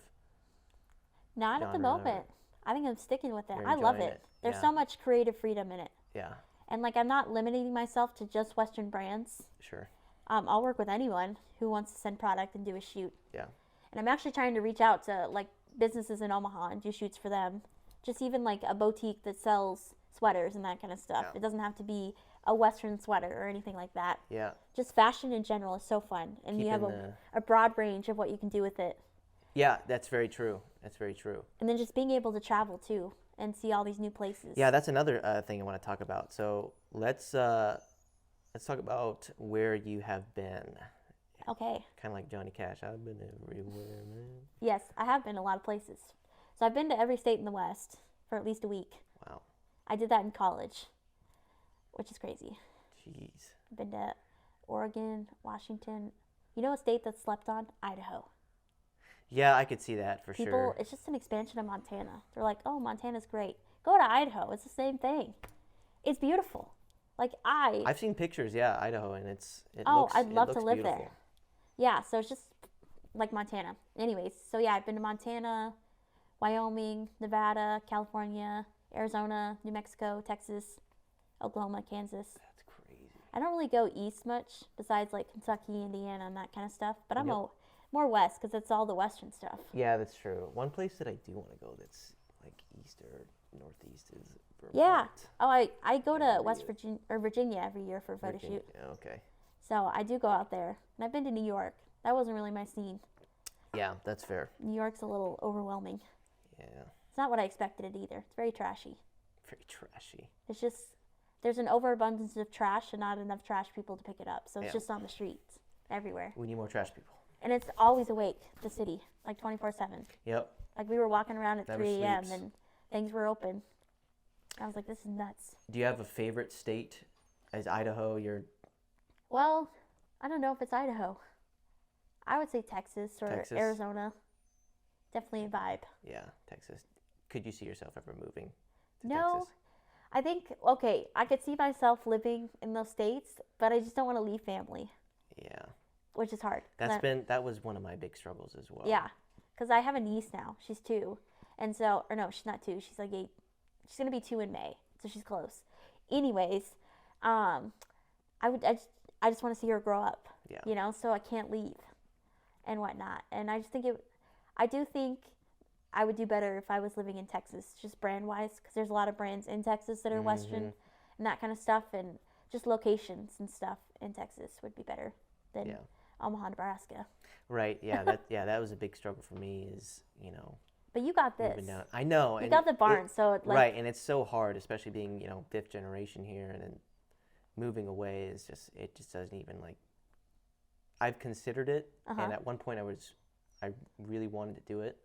[SPEAKER 2] Not at the
[SPEAKER 1] genre?
[SPEAKER 2] moment. I think I'm sticking with it.
[SPEAKER 1] You're
[SPEAKER 2] I love
[SPEAKER 1] enjoying
[SPEAKER 2] it.
[SPEAKER 1] it.
[SPEAKER 2] There's
[SPEAKER 1] Yeah.
[SPEAKER 2] so much creative freedom in it.
[SPEAKER 1] Yeah,
[SPEAKER 2] And like I'm not limiting myself to just Western brands.
[SPEAKER 1] sure.
[SPEAKER 2] I'll work with anyone who wants to send product and do a shoot.
[SPEAKER 1] Yeah.
[SPEAKER 2] And I'm actually trying to reach out to like businesses in Omaha and do shoots for them. Just even like a boutique that sells sweaters and that kind of stuff.
[SPEAKER 1] Yeah.
[SPEAKER 2] It doesn't have to be a Western sweater or anything like that.
[SPEAKER 1] Yeah.
[SPEAKER 2] Just fashion in general is so fun. And you have
[SPEAKER 1] Keeping
[SPEAKER 2] a broad range of what you can do with it.
[SPEAKER 1] Yeah, that's very true. That's very true.
[SPEAKER 2] And then just being able to travel too and see all these new places.
[SPEAKER 1] Yeah, that's another thing I want to talk about. So let's talk about where you have been.
[SPEAKER 2] Okay.
[SPEAKER 1] Kind of like Johnny Cash. I've been everywhere, man.
[SPEAKER 2] Yes, I have been a lot of places. So I've been to every state in the West for at least a week.
[SPEAKER 1] Wow.
[SPEAKER 2] I did that in college, which is crazy.
[SPEAKER 1] Jeez.
[SPEAKER 2] I've been to Oregon, Washington. You know a state that's slept on? Idaho.
[SPEAKER 1] Yeah, I could see that for
[SPEAKER 2] People,
[SPEAKER 1] sure.
[SPEAKER 2] it's just an expansion of Montana. They're like, oh, Montana's great. Go to Idaho. It's the same thing. It's beautiful. Like
[SPEAKER 1] I've seen pictures, yeah, Idaho, and it
[SPEAKER 2] oh,
[SPEAKER 1] looks.
[SPEAKER 2] I'd love
[SPEAKER 1] it
[SPEAKER 2] to
[SPEAKER 1] looks
[SPEAKER 2] live
[SPEAKER 1] beautiful.
[SPEAKER 2] there. Yeah, so it's just like Montana. Anyways, so yeah, I've been to Montana, Wyoming, Nevada, California, Arizona, New Mexico, Texas, Oklahoma, Kansas.
[SPEAKER 1] That's crazy.
[SPEAKER 2] I don't really go east much, besides like Kentucky, Indiana, and that kind of stuff. But I'm
[SPEAKER 1] Yep.
[SPEAKER 2] more west because it's all the western stuff.
[SPEAKER 1] Yeah, that's true. One place that I do want to go that's like east or northeast is Vermont.
[SPEAKER 2] Yeah. Oh, I go to
[SPEAKER 1] really
[SPEAKER 2] West
[SPEAKER 1] is.
[SPEAKER 2] Virginia or Virginia every year for a photo
[SPEAKER 1] Virginia.
[SPEAKER 2] shoot.
[SPEAKER 1] Okay.
[SPEAKER 2] So I do go out there, and I've been to New York. That wasn't really my scene.
[SPEAKER 1] Yeah, that's fair.
[SPEAKER 2] New York's a little overwhelming.
[SPEAKER 1] Yeah,
[SPEAKER 2] It's not what I expected it either. It's very trashy.
[SPEAKER 1] very trashy.
[SPEAKER 2] It's just there's an overabundance of trash and not enough trash people to pick it up. So it's
[SPEAKER 1] Yeah.
[SPEAKER 2] just on the streets everywhere.
[SPEAKER 1] We need more trash people.
[SPEAKER 2] And it's always awake, the city, like 24/7.
[SPEAKER 1] Yep.
[SPEAKER 2] Like we were walking around at
[SPEAKER 1] Never
[SPEAKER 2] 3 a.m.
[SPEAKER 1] sleeps.
[SPEAKER 2] and things were open. I was like, this is nuts.
[SPEAKER 1] Do you have a favorite state? As Idaho, you're
[SPEAKER 2] Well, I don't know if it's Idaho. I would say Texas or
[SPEAKER 1] Texas?
[SPEAKER 2] Arizona. Definitely a vibe.
[SPEAKER 1] yeah, Texas. Could you see yourself ever moving to
[SPEAKER 2] No,
[SPEAKER 1] Texas?
[SPEAKER 2] I think, okay, I could see myself living in those states, but I just don't want to leave family,
[SPEAKER 1] Yeah.
[SPEAKER 2] which is hard. 'Cause
[SPEAKER 1] That was one of my big struggles as well.
[SPEAKER 2] Yeah, because I have a niece now. She's 2. And so, or no, she's not 2. She's like 8. She's going to be 2 in May. So she's close. Anyways, I just want to see her grow up,
[SPEAKER 1] Yeah.
[SPEAKER 2] you know, so I can't leave and whatnot. And I just think I do think I would do better if I was living in Texas, just brand wise, because there's a lot of brands in Texas that are Western and that kind of stuff. And just locations and stuff in Texas would be better than
[SPEAKER 1] Yeah.
[SPEAKER 2] Omaha, Nebraska.
[SPEAKER 1] Right. Yeah. That was a big struggle for me. Is
[SPEAKER 2] But you got
[SPEAKER 1] moving
[SPEAKER 2] this.
[SPEAKER 1] down. I know.
[SPEAKER 2] You
[SPEAKER 1] and
[SPEAKER 2] got the barn, so it, like,
[SPEAKER 1] right, and it's so hard, especially being 5th generation here, and then moving away is it just doesn't even like. I've considered it, and at one point I really wanted to do it,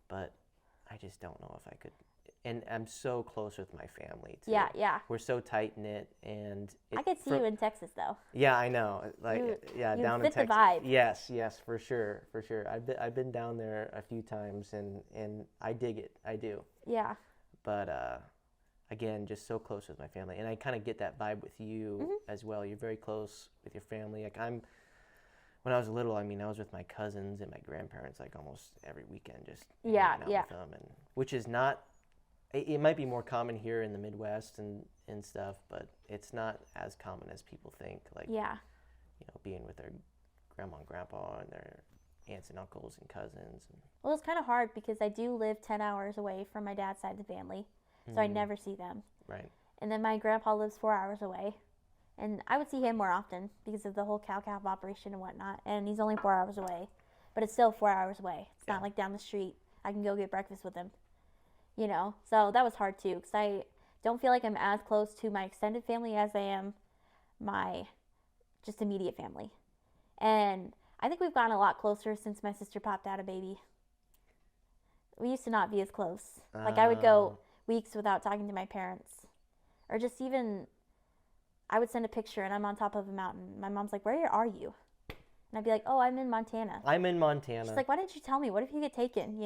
[SPEAKER 1] but I just don't know if I could. And I'm so close with my family too.
[SPEAKER 2] Yeah.
[SPEAKER 1] We're so tight knit, and
[SPEAKER 2] I could see you in Texas though.
[SPEAKER 1] Yeah, I know. Like,
[SPEAKER 2] You
[SPEAKER 1] down
[SPEAKER 2] fit
[SPEAKER 1] in Texas.
[SPEAKER 2] the vibe.
[SPEAKER 1] Yes, for sure. I've been down there a few times, and I dig it. I do.
[SPEAKER 2] Yeah.
[SPEAKER 1] But again, just so close with my family, and I kind of get that vibe with you as well. You're very close with your family. Like when I was little, I mean, I was with my cousins and my grandparents like almost every weekend, just hanging out with them, and which is not. It might be more common here in the Midwest and stuff, but it's not as common as people think. Like, being with their grandma and grandpa and their aunts and uncles and cousins.
[SPEAKER 2] Well, it's kind of hard because I do live 10 hours away from my dad's side of the family, so I never see them.
[SPEAKER 1] Right.
[SPEAKER 2] And then my grandpa lives 4 hours away, and I would see him more often because of the whole cow-calf operation and whatnot, and he's only 4 hours away, but it's still 4 hours away. It's not like down the street. I can go get breakfast with him. So that was hard too, because I don't feel like I'm as close to my extended family as I am my just immediate family. And I think we've gotten a lot closer since my sister popped out a baby. We used to not be as close. Like I would go weeks without talking to my parents, or just even I would send a picture and I'm on top of a mountain. My mom's like, "Where are you?" And I'd be like, "Oh, I'm in Montana."
[SPEAKER 1] I'm in Montana.
[SPEAKER 2] She's like, "Why didn't you tell me? What if you get taken?"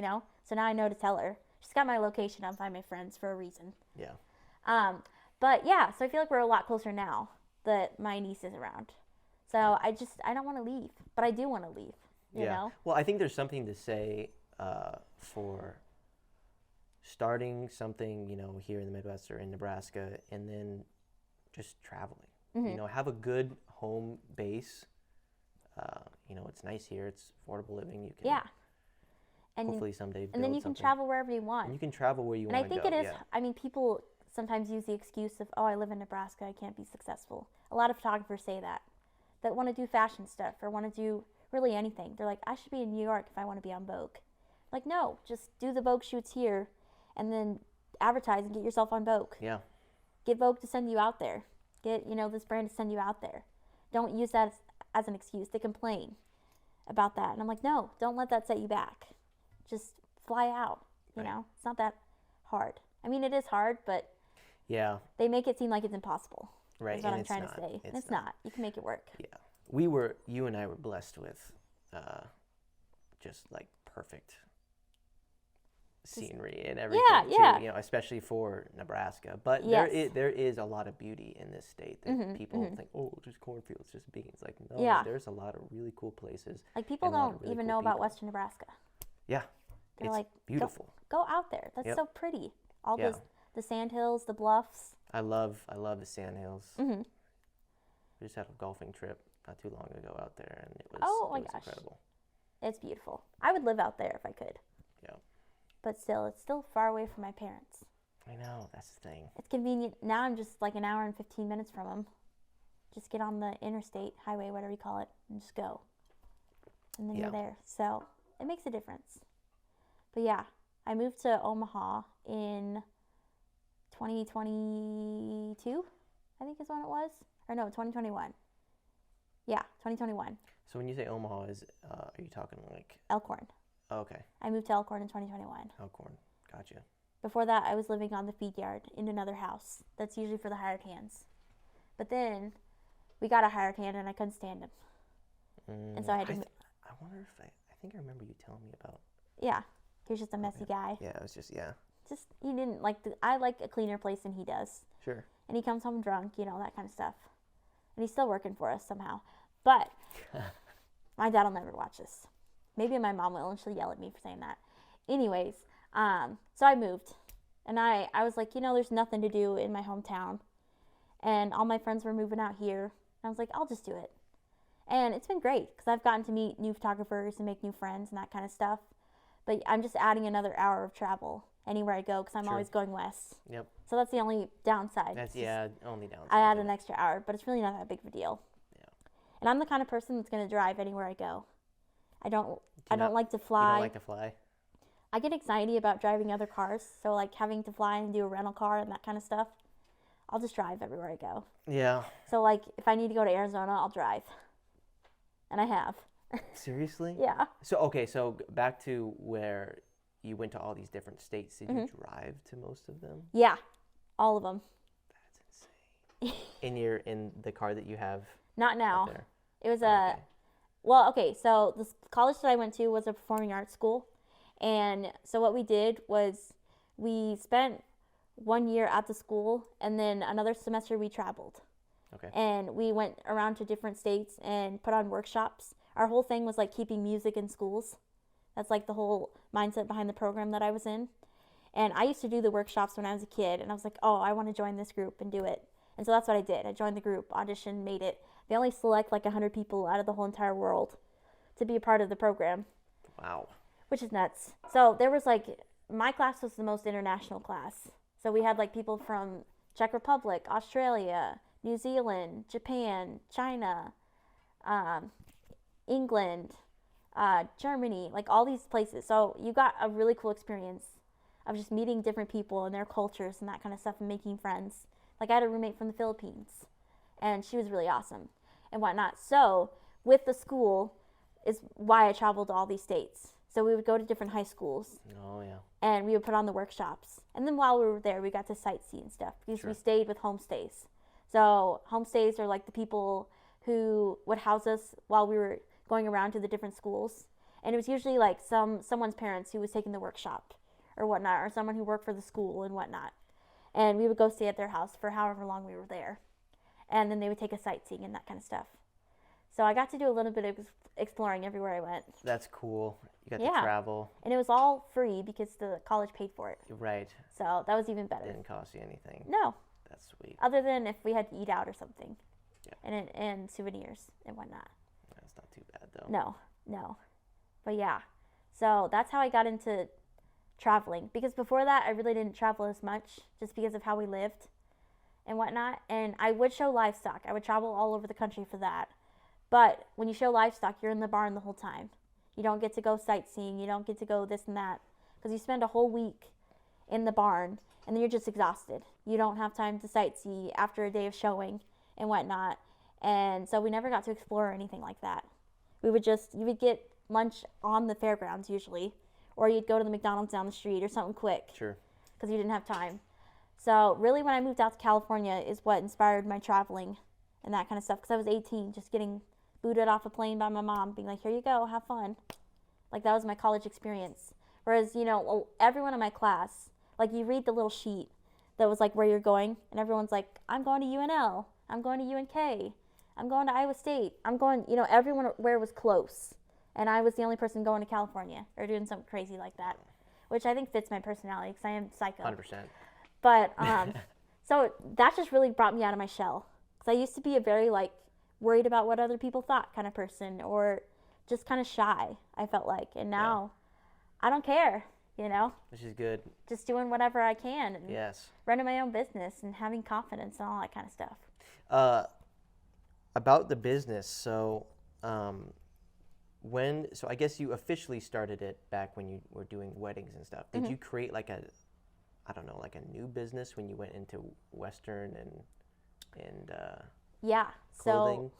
[SPEAKER 2] So now I know to tell her. She's got my location on Find My Friends for a reason.
[SPEAKER 1] Yeah.
[SPEAKER 2] But yeah, so I feel like we're a lot closer now that my niece is around. So I don't want to leave, but I do want to leave. You know?
[SPEAKER 1] Well, I think there's something to say for starting something, here in the Midwest or in Nebraska, and then just traveling. Have a good home base. It's nice here. It's affordable living. You can hopefully someday build
[SPEAKER 2] and then you can
[SPEAKER 1] something.
[SPEAKER 2] travel wherever you want.
[SPEAKER 1] And you can travel where you
[SPEAKER 2] And
[SPEAKER 1] want
[SPEAKER 2] I
[SPEAKER 1] to go.
[SPEAKER 2] think it is. I mean, people sometimes use the excuse of, "Oh, I live in Nebraska. I can't be successful." A lot of photographers say that want to do fashion stuff or want to do really anything. They're like, "I should be in New York if I want to be on Vogue." Like, no, just do the Vogue shoots here, and then advertise and get yourself on Vogue.
[SPEAKER 1] Yeah.
[SPEAKER 2] Get Vogue to send you out there. Get this brand to send you out there. Don't use that as an excuse. They complain about that, and I'm like, no, don't let that set you back. Just fly out. You know, it's not that hard. I mean, it is hard, but they make it seem like it's impossible.
[SPEAKER 1] Right.
[SPEAKER 2] Is what
[SPEAKER 1] and
[SPEAKER 2] I'm trying
[SPEAKER 1] not.
[SPEAKER 2] to say. It's not. You can make it work.
[SPEAKER 1] Yeah. You and I were blessed with just like perfect scenery and everything too, especially for Nebraska. But there is a lot of beauty in this state that people think, "Oh, just cornfields, just beans." Like, no, there's a lot of really cool places.
[SPEAKER 2] Like, people don't even know about Western Nebraska.
[SPEAKER 1] Yeah.
[SPEAKER 2] They're
[SPEAKER 1] it's
[SPEAKER 2] like,
[SPEAKER 1] beautiful.
[SPEAKER 2] Go out there. That's so pretty. All the sand hills, the bluffs.
[SPEAKER 1] I love the sand hills. We just had a golfing trip not too long ago out there, and it was,
[SPEAKER 2] Oh my
[SPEAKER 1] it was
[SPEAKER 2] gosh.
[SPEAKER 1] incredible.
[SPEAKER 2] It's beautiful. I would live out there if I could.
[SPEAKER 1] Yeah.
[SPEAKER 2] But still, it's still far away from my parents.
[SPEAKER 1] I know, that's the thing.
[SPEAKER 2] It's convenient. Now I'm just like an hour and 15 minutes from them. Just get on the interstate, highway, whatever you call it, and just go. And then you're there. So it makes a difference. But yeah, I moved to Omaha in 2022, I think is when it was. Or no, 2021. Yeah, 2021.
[SPEAKER 1] So when you say Omaha, are you talking like...
[SPEAKER 2] Elkhorn.
[SPEAKER 1] Oh, okay.
[SPEAKER 2] I moved to Elkhorn in 2021.
[SPEAKER 1] Elkhorn. Gotcha.
[SPEAKER 2] Before that, I was living on the feed yard in another house. That's usually for the hired hands. But then we got a hired hand and I couldn't stand him. And so I had to...
[SPEAKER 1] I wonder if I think I remember you telling me about...
[SPEAKER 2] Yeah. He was just a messy guy.
[SPEAKER 1] Yeah, it was just, yeah.
[SPEAKER 2] Just, he didn't like... I like a cleaner place than he does.
[SPEAKER 1] Sure.
[SPEAKER 2] And he comes home drunk, you know, that kind of stuff. And he's still working for us somehow. But my dad will never watch this. Maybe my mom will, and she'll yell at me for saying that. Anyways, so I moved. And I was like, you know, there's nothing to do in my hometown. And all my friends were moving out here. And I was like, I'll just do it. And it's been great because I've gotten to meet new photographers and make new friends and that kind of stuff. But I'm just adding another hour of travel anywhere I go because I'm always going west.
[SPEAKER 1] Yep.
[SPEAKER 2] So that's the only downside.
[SPEAKER 1] That's, only downside.
[SPEAKER 2] I add an extra hour, but it's really not that big of a deal.
[SPEAKER 1] Yeah.
[SPEAKER 2] And I'm the kind of person that's going to drive anywhere I go. I don't like to fly.
[SPEAKER 1] You don't like to fly?
[SPEAKER 2] I get anxiety about driving other cars. So like having to fly and do a rental car and that kind of stuff. I'll just drive everywhere I go.
[SPEAKER 1] Yeah.
[SPEAKER 2] So like if I need to go to Arizona, I'll drive. And I have.
[SPEAKER 1] Seriously?
[SPEAKER 2] Yeah.
[SPEAKER 1] So back to where you went to all these different states. Did you drive to most of them?
[SPEAKER 2] Yeah. All of them.
[SPEAKER 1] That's insane. in the car that you have?
[SPEAKER 2] Not now.
[SPEAKER 1] Out there?
[SPEAKER 2] It was so the college that I went to was a performing arts school. And so what we did was we spent 1 year at the school and then another semester we traveled.
[SPEAKER 1] Okay.
[SPEAKER 2] And we went around to different states and put on workshops. Our whole thing was like keeping music in schools. That's like the whole mindset behind the program that I was in. And I used to do the workshops when I was a kid, and I was like, oh, I want to join this group and do it. And so that's what I did. I joined the group, auditioned, made it. They only select like 100 people out of the whole entire world to be a part of the program.
[SPEAKER 1] Wow.
[SPEAKER 2] Which is nuts. So there was like, my class was the most international class. So we had like people from Czech Republic, Australia, New Zealand, Japan, China, England, Germany, like all these places. So you got a really cool experience of just meeting different people and their cultures and that kind of stuff and making friends. Like I had a roommate from the Philippines and she was really awesome and whatnot. So with the school is why I traveled to all these states. So we would go to different high schools.
[SPEAKER 1] Oh, yeah.
[SPEAKER 2] And we would put on the workshops. And then while we were there, we got to sightsee and stuff because we stayed with homestays. So homestays are like the people who would house us while we were going around to the different schools. And it was usually like someone's parents who was taking the workshop or whatnot, or someone who worked for the school and whatnot. And we would go stay at their house for however long we were there. And then they would take us sightseeing and that kind of stuff. So I got to do a little bit of exploring everywhere I went.
[SPEAKER 1] That's cool. You got to travel.
[SPEAKER 2] And it was all free because the college paid for it.
[SPEAKER 1] Right.
[SPEAKER 2] So that was even better.
[SPEAKER 1] Didn't cost you anything.
[SPEAKER 2] No.
[SPEAKER 1] That's sweet.
[SPEAKER 2] Other than if we had to eat out or something.
[SPEAKER 1] Yeah.
[SPEAKER 2] And souvenirs and whatnot.
[SPEAKER 1] That's not too bad, though.
[SPEAKER 2] No. But yeah. So that's how I got into traveling. Because before that, I really didn't travel as much just because of how we lived and whatnot. And I would show livestock. I would travel all over the country for that. But when you show livestock, you're in the barn the whole time. You don't get to go sightseeing. You don't get to go this and that. Because you spend a whole week in the barn, and then you're just exhausted. You don't have time to sightsee after a day of showing and whatnot. And so we never got to explore anything like that. You would get lunch on the fairgrounds usually, or you'd go to the McDonald's down the street or something quick.
[SPEAKER 1] Sure.
[SPEAKER 2] Because you didn't have time. So really when I moved out to California is what inspired my traveling and that kind of stuff. Because I was 18, just getting booted off a plane by my mom, being like, here you go, have fun. Like, that was my college experience. Whereas, everyone in my class, like, you read the little sheet that was, like, where you're going, and everyone's like, I'm going to UNL, I'm going to UNK, I'm going to Iowa State, I'm going, everyone where was close. And I was the only person going to California, or doing something crazy like that, which I think fits my personality, because I am psycho.
[SPEAKER 1] 100%.
[SPEAKER 2] But, so that just really brought me out of my shell. Because I used to be a very, like, worried about what other people thought kind of person, or just kind of shy, I felt like. And now I don't care, you know?
[SPEAKER 1] Which is good.
[SPEAKER 2] Just doing whatever I can and
[SPEAKER 1] Yes.
[SPEAKER 2] running my own business and having confidence and all that kind of stuff.
[SPEAKER 1] About the business, so so I guess you officially started it back when you were doing weddings and stuff. Did you create like a new business when you went into Western and
[SPEAKER 2] Yeah.
[SPEAKER 1] clothing?
[SPEAKER 2] So,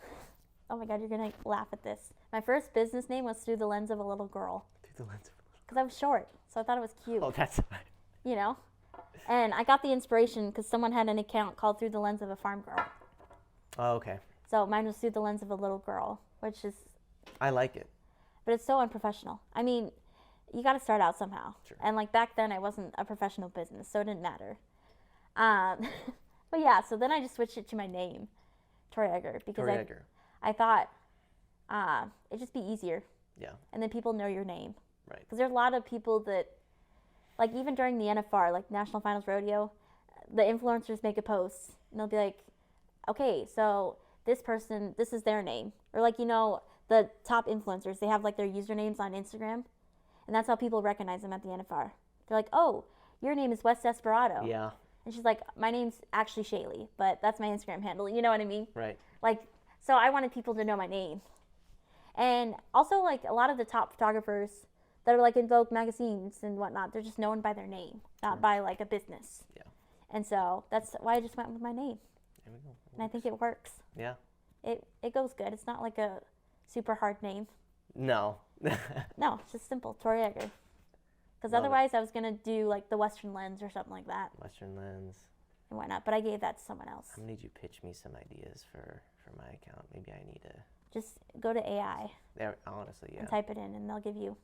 [SPEAKER 2] oh my God, you're going to laugh at this. My first business name was Through the Lens of a Little Girl.
[SPEAKER 1] Through the lens of
[SPEAKER 2] Because I was short, so I thought it was cute.
[SPEAKER 1] Oh, that's right.
[SPEAKER 2] You know? And I got the inspiration because someone had an account called Through the Lens of a Farm Girl.
[SPEAKER 1] Oh, okay.
[SPEAKER 2] So mine was Through the Lens of a Little Girl, which is,
[SPEAKER 1] I like it.
[SPEAKER 2] but it's so unprofessional. I mean, you got to start out somehow.
[SPEAKER 1] Sure.
[SPEAKER 2] And like back then, I wasn't a professional business, so it didn't matter. But yeah, so then I just switched it to my name, Torie Egger, because
[SPEAKER 1] Torie Egger.
[SPEAKER 2] I thought it'd just be easier.
[SPEAKER 1] Yeah.
[SPEAKER 2] And then people know your name.
[SPEAKER 1] Right.
[SPEAKER 2] Because there's a lot of people that, like even during the NFR, like National Finals Rodeo, the influencers make a post and they'll be like, okay, so this person, this is their name. Or like, you know, the top influencers, they have like their usernames on Instagram. And that's how people recognize them at the NFR. They're like, oh, your name is West Desperado.
[SPEAKER 1] Yeah.
[SPEAKER 2] And she's like, my name's actually Shaylee, but that's my Instagram handle. You know what I mean?
[SPEAKER 1] Right.
[SPEAKER 2] Like, so I wanted people to know my name. And also, like, a lot of the top photographers that are, like, in Vogue magazines and whatnot, they're just known by their name, not by, like, a business.
[SPEAKER 1] Yeah.
[SPEAKER 2] And so that's why I just went with my name.
[SPEAKER 1] There we go.
[SPEAKER 2] And I think it works.
[SPEAKER 1] Yeah.
[SPEAKER 2] It goes good. It's not, like, a super hard name.
[SPEAKER 1] No.
[SPEAKER 2] No, it's just simple, Torie Egger. Because
[SPEAKER 1] Love it.
[SPEAKER 2] otherwise I was going to do, like, the Western Lens or something like that
[SPEAKER 1] Western Lens.
[SPEAKER 2] and whatnot. But I gave that to someone else.
[SPEAKER 1] I'm gonna need you to pitch me some ideas for my account. Maybe I need to.
[SPEAKER 2] Just go to AI
[SPEAKER 1] There, honestly, yeah.
[SPEAKER 2] and type it in, and they'll give you.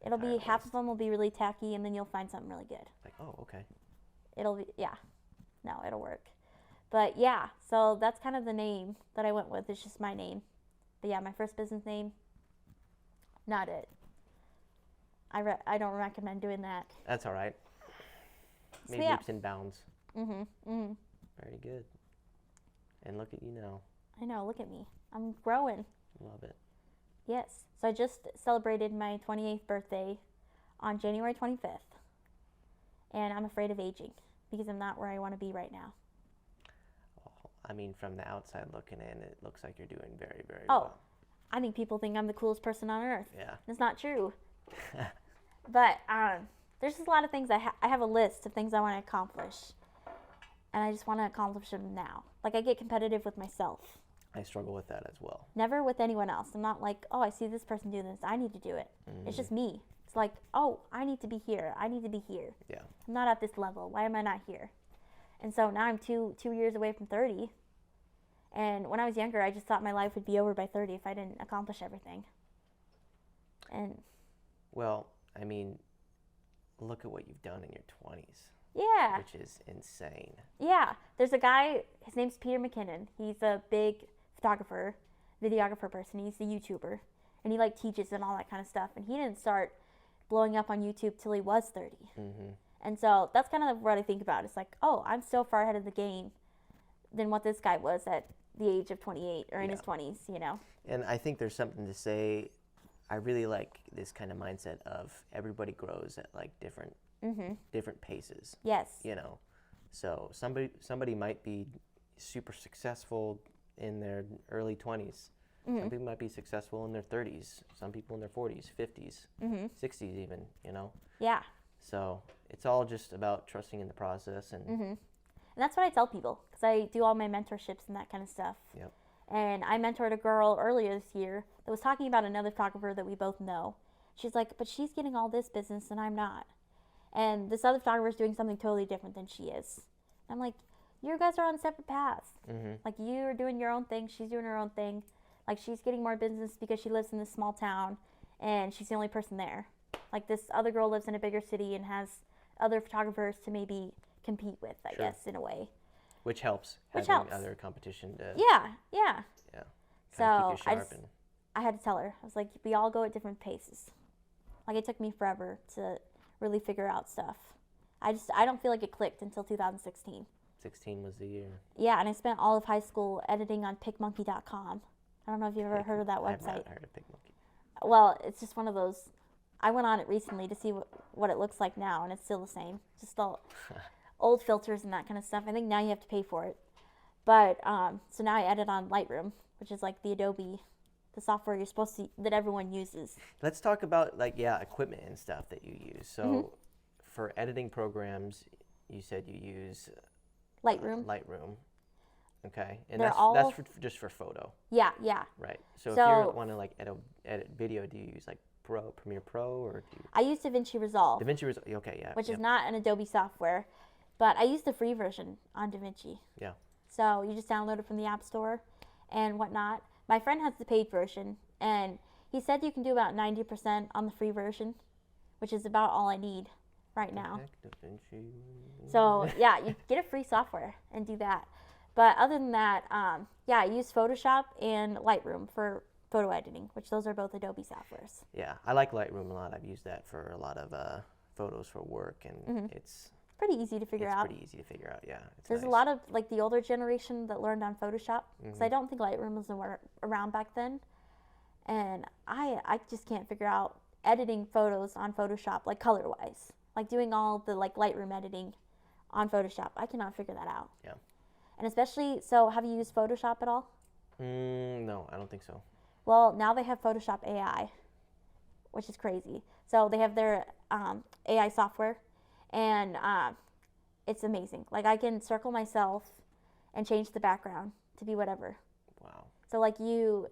[SPEAKER 2] It'll be,
[SPEAKER 1] Entire
[SPEAKER 2] half
[SPEAKER 1] list.
[SPEAKER 2] of them will be really tacky, and then you'll find something really good.
[SPEAKER 1] Like, oh, okay.
[SPEAKER 2] It'll be, yeah. No, it'll work. But yeah, so that's kind of the name that I went with. It's just my name. But yeah, my first business name, not it. I don't recommend doing that.
[SPEAKER 1] That's all right.
[SPEAKER 2] So
[SPEAKER 1] Made
[SPEAKER 2] yeah.
[SPEAKER 1] leaps and bounds.
[SPEAKER 2] Mm-hmm.
[SPEAKER 1] Very good. And look at you now.
[SPEAKER 2] I know, look at me. I'm growing.
[SPEAKER 1] Love it.
[SPEAKER 2] Yes. So I just celebrated my 28th birthday on January 25th. And I'm afraid of aging because I'm not where I want to be right now.
[SPEAKER 1] Well, I mean, from the outside looking in, it looks like you're doing very, very
[SPEAKER 2] Oh,
[SPEAKER 1] well.
[SPEAKER 2] I think people think I'm the coolest person on earth.
[SPEAKER 1] Yeah.
[SPEAKER 2] It's not true. But there's just a lot of things I have a list of things I want to accomplish. And I just want to accomplish them now. Like, I get competitive with myself.
[SPEAKER 1] I struggle with that as well.
[SPEAKER 2] Never with anyone else. I'm not like, oh, I see this person doing this. I need to do it. It's just me. It's like, oh, I need to be here. I need to be here.
[SPEAKER 1] Yeah.
[SPEAKER 2] I'm not at this level. Why am I not here? And so now I'm two years away from 30. And when I was younger, I just thought my life would be over by 30 if I didn't accomplish everything. And
[SPEAKER 1] Well, I mean, look at what you've done in your 20s,
[SPEAKER 2] yeah.
[SPEAKER 1] which is insane.
[SPEAKER 2] Yeah, there's a guy, his name's Peter McKinnon. He's a big photographer, videographer person. He's a YouTuber, and he like teaches and all that kind of stuff. And he didn't start blowing up on YouTube till he was 30.
[SPEAKER 1] Mm-hmm.
[SPEAKER 2] And so that's kind of what I think about. It's like, oh, I'm so far ahead of the game than what this guy was at the age of 28 or in his 20s, you know?
[SPEAKER 1] And I think there's something to say. I really like this kind of mindset of everybody grows at like different paces.
[SPEAKER 2] Yes.
[SPEAKER 1] You know, so somebody might be super successful in their early 20s. Some people might be successful in their 30s. Some people in their 40s, 50s, 60s even. You know.
[SPEAKER 2] Yeah.
[SPEAKER 1] So it's all just about trusting in the process and.
[SPEAKER 2] And that's what I tell people because I do all my mentorships and that kind of stuff.
[SPEAKER 1] Yep.
[SPEAKER 2] And I mentored a girl earlier this year that was talking about another photographer that we both know. She's like, but she's getting all this business and I'm not. And this other photographer is doing something totally different than she is. I'm like, you guys are on separate paths. Like, you're doing your own thing, she's doing her own thing. Like, she's getting more business because she lives in this small town and she's the only person there. Like, this other girl lives in a bigger city and has other photographers to maybe compete with, I guess, in a way.
[SPEAKER 1] Which helps.
[SPEAKER 2] Which
[SPEAKER 1] having
[SPEAKER 2] helps.
[SPEAKER 1] other competition to.
[SPEAKER 2] Yeah.
[SPEAKER 1] Yeah.
[SPEAKER 2] So
[SPEAKER 1] Kinda keep you sharp
[SPEAKER 2] I had to tell her. I was like, we all go at different paces. Like, it took me forever to really figure out stuff. I don't feel like it clicked until 2016.
[SPEAKER 1] 16 was the year.
[SPEAKER 2] Yeah, and I spent all of high school editing on PicMonkey.com. I don't know if you've ever heard of that
[SPEAKER 1] I've
[SPEAKER 2] website.
[SPEAKER 1] not heard of PicMonkey.
[SPEAKER 2] Well, it's just one of those. I went on it recently to see what it looks like now, and it's still the same. Just all old filters and that kind of stuff. I think now you have to pay for it. But so now I edit on Lightroom, which is like the Adobe, the software you're supposed to that everyone uses.
[SPEAKER 1] Let's talk about equipment and stuff that you use. So for editing programs, you said you use
[SPEAKER 2] Lightroom.
[SPEAKER 1] Lightroom. Okay, and
[SPEAKER 2] They're
[SPEAKER 1] that's just for photo.
[SPEAKER 2] Yeah.
[SPEAKER 1] Right. So if you want to edit video, do you use like Premiere Pro, or do you?
[SPEAKER 2] I use DaVinci Resolve.
[SPEAKER 1] DaVinci Resolve. Okay, yeah.
[SPEAKER 2] Which is not an Adobe software, but I use the free version on DaVinci.
[SPEAKER 1] Yeah.
[SPEAKER 2] So you just download it from the App Store and whatnot. My friend has the paid version, and he said you can do about 90% on the free version, which is about all I need right now.
[SPEAKER 1] DaVinci.
[SPEAKER 2] So yeah, you get a free software and do that. But other than that, I use Photoshop and Lightroom for photo editing, which those are both Adobe softwares.
[SPEAKER 1] Yeah, I like Lightroom a lot. I've used that for a lot of photos for work, and it's
[SPEAKER 2] pretty easy to figure out.
[SPEAKER 1] Pretty easy to figure out, yeah.
[SPEAKER 2] There's
[SPEAKER 1] nice.
[SPEAKER 2] a lot of like the older generation that learned on Photoshop, because I don't think Lightroom was around back then, and I just can't figure out editing photos on Photoshop, like color-wise, like doing all the like Lightroom editing on Photoshop. I cannot figure that out.
[SPEAKER 1] Yeah.
[SPEAKER 2] And especially, so have you used Photoshop at all?
[SPEAKER 1] No, I don't think so.
[SPEAKER 2] Well, now they have Photoshop AI, which is crazy. So they have their AI software, and it's amazing. Like I can circle myself and change the background to be whatever.
[SPEAKER 1] Wow.
[SPEAKER 2] So like you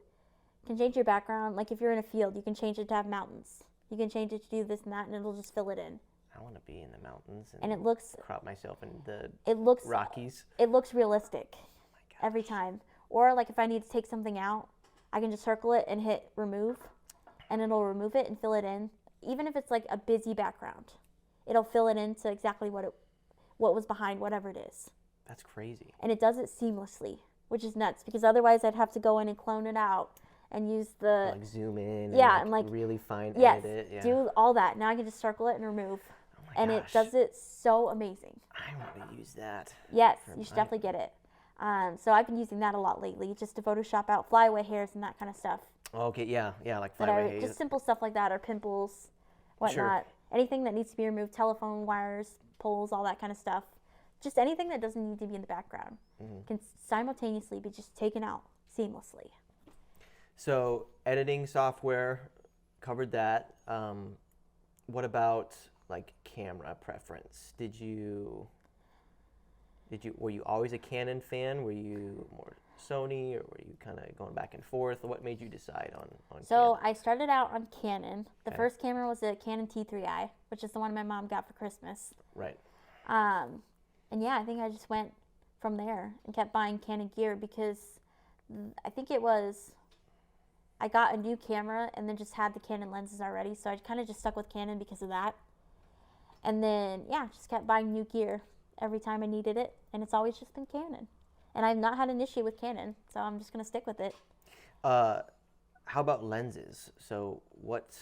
[SPEAKER 2] can change your background. Like if you're in a field, you can change it to have mountains. You can change it to do this and that, and it'll just fill it in.
[SPEAKER 1] I want to be in the mountains
[SPEAKER 2] and it looks
[SPEAKER 1] crop myself in the Rockies.
[SPEAKER 2] It looks realistic
[SPEAKER 1] Oh
[SPEAKER 2] every time. Or like if I need to take something out, I can just circle it and hit remove, and it'll remove it and fill it in. Even if it's like a busy background, it'll fill it into exactly what was behind whatever it is.
[SPEAKER 1] That's crazy.
[SPEAKER 2] And it does it seamlessly, which is nuts, because otherwise I'd have to go in and clone it out and use the
[SPEAKER 1] like zoom in.
[SPEAKER 2] and like
[SPEAKER 1] really fine
[SPEAKER 2] yes,
[SPEAKER 1] edit it. Yeah.
[SPEAKER 2] do all that. Now I can just circle it and remove.
[SPEAKER 1] Oh my
[SPEAKER 2] and
[SPEAKER 1] gosh.
[SPEAKER 2] it does it so amazing.
[SPEAKER 1] I want to use that.
[SPEAKER 2] Yes, you should definitely get it. So I've been using that a lot lately, just to Photoshop out flyaway hairs and that kind of stuff.
[SPEAKER 1] Okay, yeah, like flyaway hairs.
[SPEAKER 2] Just simple stuff like that, or pimples, whatnot.
[SPEAKER 1] Sure.
[SPEAKER 2] Anything that needs to be removed, telephone wires, poles, all that kind of stuff. Just anything that doesn't need to be in the background can simultaneously be just taken out seamlessly.
[SPEAKER 1] So editing software, covered that. What about like camera preference? Were you always a Canon fan? Were you more Sony, or were you kind of going back and forth? What made you decide on
[SPEAKER 2] So
[SPEAKER 1] Canon?
[SPEAKER 2] I started out on Canon. The
[SPEAKER 1] Okay.
[SPEAKER 2] first camera was a Canon T3i, which is the one my mom got for Christmas.
[SPEAKER 1] Right.
[SPEAKER 2] And yeah, I think I just went from there and kept buying Canon gear, because I think it was, I got a new camera and then just had the Canon lenses already. So I kind of just stuck with Canon because of that. And then, yeah, just kept buying new gear every time I needed it. And it's always just been Canon. And I've not had an issue with Canon, so I'm just going to stick with it.
[SPEAKER 1] How about lenses? So what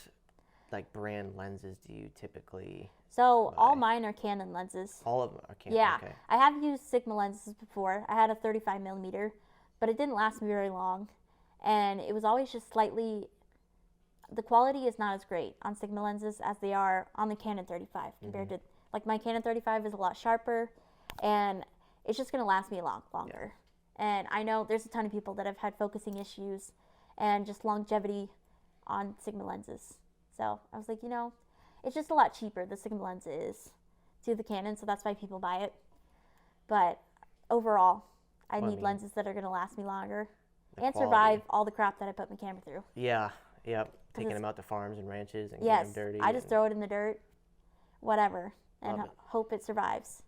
[SPEAKER 1] like brand lenses do you typically
[SPEAKER 2] So all
[SPEAKER 1] buy?
[SPEAKER 2] mine are Canon lenses.
[SPEAKER 1] All of them are Canon?
[SPEAKER 2] Yeah,
[SPEAKER 1] Okay.
[SPEAKER 2] I have used Sigma lenses before. I had a 35 millimeter, but it didn't last me very long. And it was always just slightly, the quality is not as great on Sigma lenses as they are on the Canon 35 compared to, like my Canon 35 is a lot sharper, and it's just going to last me a lot longer. And I know there's a ton of people that have had focusing issues and just longevity on Sigma lenses. So I was like, it's just a lot cheaper, the Sigma lens is, to the Canon, so that's why people buy it. But overall, I need lenses that are going to last me longer and
[SPEAKER 1] quality.
[SPEAKER 2] survive all the crap that I put my camera through.
[SPEAKER 1] Yeah, yep. Taking them out to farms and ranches and
[SPEAKER 2] Yes,
[SPEAKER 1] getting them dirty.
[SPEAKER 2] I just throw it in the dirt, whatever, and
[SPEAKER 1] Love it.
[SPEAKER 2] hope it survives.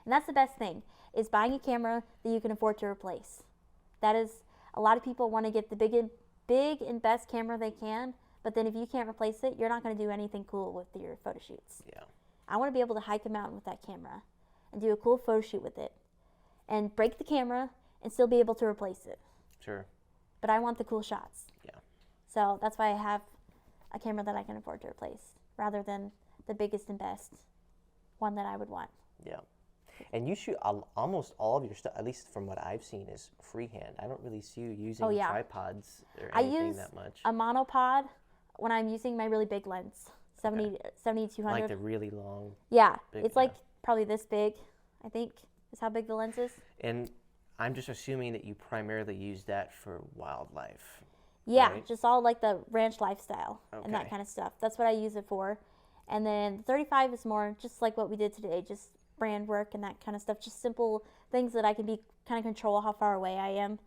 [SPEAKER 2] And that's the best thing, is buying a camera that you can afford to replace. That is, a lot of people want to get the big and best camera they can, but then if you can't replace it, you're not going to do anything cool with your photo shoots.
[SPEAKER 1] Yeah.
[SPEAKER 2] I want to be able to hike a mountain with that camera and do a cool photo shoot with it and break the camera and still be able to replace it.
[SPEAKER 1] Sure.
[SPEAKER 2] But I want the cool shots.
[SPEAKER 1] Yeah.
[SPEAKER 2] So that's why I have a camera that I can afford to replace rather than the biggest and best one that I would want.
[SPEAKER 1] Yeah. And you shoot almost all of your stuff, at least from what I've seen, is freehand. I don't really see you using
[SPEAKER 2] Oh, yeah.
[SPEAKER 1] tripods or
[SPEAKER 2] I
[SPEAKER 1] anything
[SPEAKER 2] use
[SPEAKER 1] that much.
[SPEAKER 2] a monopod when I'm using my really big lens, 70-200.
[SPEAKER 1] Like the really long.
[SPEAKER 2] Yeah,
[SPEAKER 1] big,
[SPEAKER 2] it's like probably this big, I think, is how big the lens is.
[SPEAKER 1] And I'm just assuming that you primarily use that for wildlife.
[SPEAKER 2] Yeah,
[SPEAKER 1] right?
[SPEAKER 2] just all like the ranch lifestyle and that
[SPEAKER 1] Okay.
[SPEAKER 2] kind of stuff. That's what I use it for. And then the 35 is more just like what we did today, just brand work and that kind of stuff. Just simple things that I can be kind of control how far away I am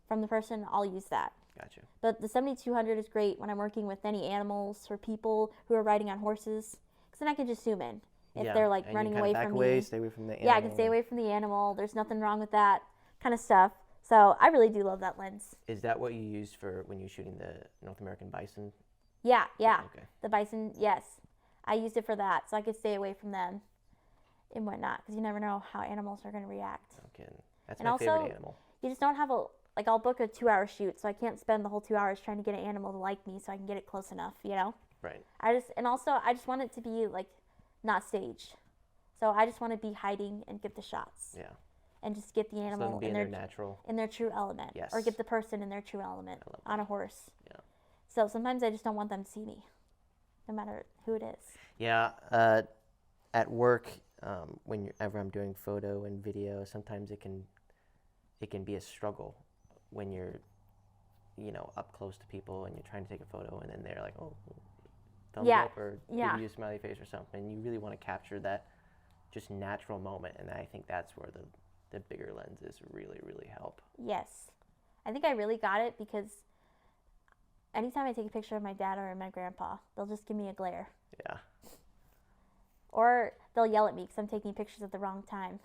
[SPEAKER 2] from the person. I'll use that.
[SPEAKER 1] Gotcha.
[SPEAKER 2] But the 7200 is great when I'm working with any animals or people who are riding on horses, because then I can just zoom in if they're like
[SPEAKER 1] and
[SPEAKER 2] running
[SPEAKER 1] you
[SPEAKER 2] away
[SPEAKER 1] back
[SPEAKER 2] from
[SPEAKER 1] away,
[SPEAKER 2] me.
[SPEAKER 1] stay away from the animal.
[SPEAKER 2] Yeah, I can stay away from the animal. There's nothing wrong with that kind of stuff. So I really do love that lens.
[SPEAKER 1] Is that what you use for when you're shooting the North American bison?
[SPEAKER 2] Yeah.
[SPEAKER 1] Okay.
[SPEAKER 2] The bison, yes. I used it for that, so I could stay away from them and whatnot, because you never know how animals are going to react.
[SPEAKER 1] Okay. That's
[SPEAKER 2] And
[SPEAKER 1] my
[SPEAKER 2] also,
[SPEAKER 1] favorite animal.
[SPEAKER 2] You just don't have like I'll book a 2-hour shoot, so I can't spend the whole 2 hours trying to get an animal to like me so I can get it close enough, you know?
[SPEAKER 1] Right.
[SPEAKER 2] I just want it to be like not staged. So I just want to be hiding and get the shots.
[SPEAKER 1] Yeah.
[SPEAKER 2] And just get the
[SPEAKER 1] So
[SPEAKER 2] animal
[SPEAKER 1] them be in their natural.
[SPEAKER 2] in their true element.
[SPEAKER 1] Yes.
[SPEAKER 2] Or get the person in their true element
[SPEAKER 1] I love
[SPEAKER 2] on a horse.
[SPEAKER 1] Yeah.
[SPEAKER 2] So sometimes I just don't want them to see me, no matter who it is.
[SPEAKER 1] Yeah. At work, whenever I'm doing photo and video, sometimes it can be a struggle when you're, up close to people and you're trying to take a photo and then they're like, oh, thumbs
[SPEAKER 2] Yeah.
[SPEAKER 1] up or
[SPEAKER 2] Yeah.
[SPEAKER 1] give you a smiley face or something. And you really want to capture that just natural moment. And I think that's where the bigger lenses really, really help.
[SPEAKER 2] Yes. I think I really got it because anytime I take a picture of my dad or my grandpa, they'll just give me a glare.
[SPEAKER 1] Yeah.
[SPEAKER 2] Or they'll yell at me because I'm taking pictures at the wrong time.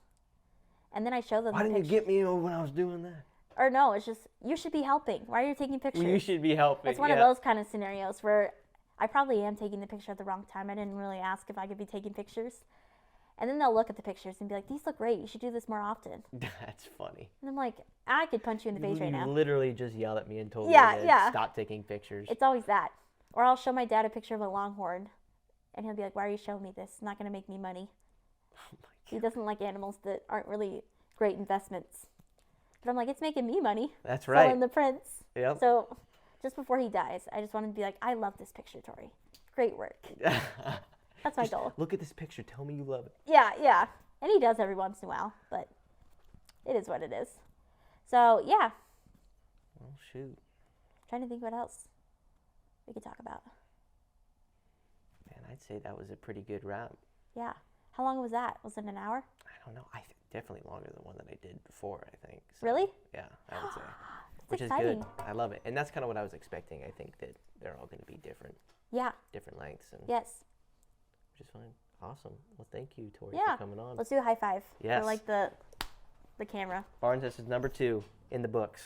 [SPEAKER 2] And then I show them
[SPEAKER 1] Why
[SPEAKER 2] the
[SPEAKER 1] didn't you
[SPEAKER 2] picture.
[SPEAKER 1] get me when I was doing that?
[SPEAKER 2] Or no, it's just, you should be helping. Why are you taking pictures?
[SPEAKER 1] You should be helping.
[SPEAKER 2] It's one of those kind of scenarios where I probably am taking the picture at the wrong time. I didn't really ask if I could be taking pictures. And then they'll look at the pictures and be like, these look great. You should do this more often.
[SPEAKER 1] That's funny.
[SPEAKER 2] And I'm like, I could punch you in the face right
[SPEAKER 1] You
[SPEAKER 2] now.
[SPEAKER 1] literally just yelled at me and told me
[SPEAKER 2] Yeah,
[SPEAKER 1] to
[SPEAKER 2] yeah.
[SPEAKER 1] stop taking pictures.
[SPEAKER 2] It's always that. Or I'll show my dad a picture of a longhorn. And he'll be like, why are you showing me this? It's not going to make me money.
[SPEAKER 1] Oh my
[SPEAKER 2] He doesn't like animals that aren't really great investments. But I'm like, it's making me money.
[SPEAKER 1] That's right.
[SPEAKER 2] Selling the prints.
[SPEAKER 1] Yep.
[SPEAKER 2] So just before he dies, I just want him to be like, I love this picture, Torie. Great work. That's my goal.
[SPEAKER 1] Look at this picture. Tell me you love it.
[SPEAKER 2] Yeah. And he does every once in a while, but it is what it is. So, yeah.
[SPEAKER 1] Well, shoot.
[SPEAKER 2] Trying to think what else we could talk about.
[SPEAKER 1] Man, I'd say that was a pretty good wrap.
[SPEAKER 2] Yeah. How long was that? Was it an hour?
[SPEAKER 1] I don't know. Definitely longer than one that I did before, I think. So,
[SPEAKER 2] Really?
[SPEAKER 1] Yeah, I would say.
[SPEAKER 2] That's
[SPEAKER 1] Which
[SPEAKER 2] exciting.
[SPEAKER 1] is good. I love it. And that's kind of what I was expecting. I think that they're all going to be different
[SPEAKER 2] Yeah.
[SPEAKER 1] lengths, and
[SPEAKER 2] Yes.
[SPEAKER 1] which is fine. Awesome. Well, thank you, Torie,
[SPEAKER 2] Yeah.
[SPEAKER 1] for coming on.
[SPEAKER 2] Let's do a high five
[SPEAKER 1] Yes.
[SPEAKER 2] for like the camera.
[SPEAKER 1] Barnes, this is number 2 in the books.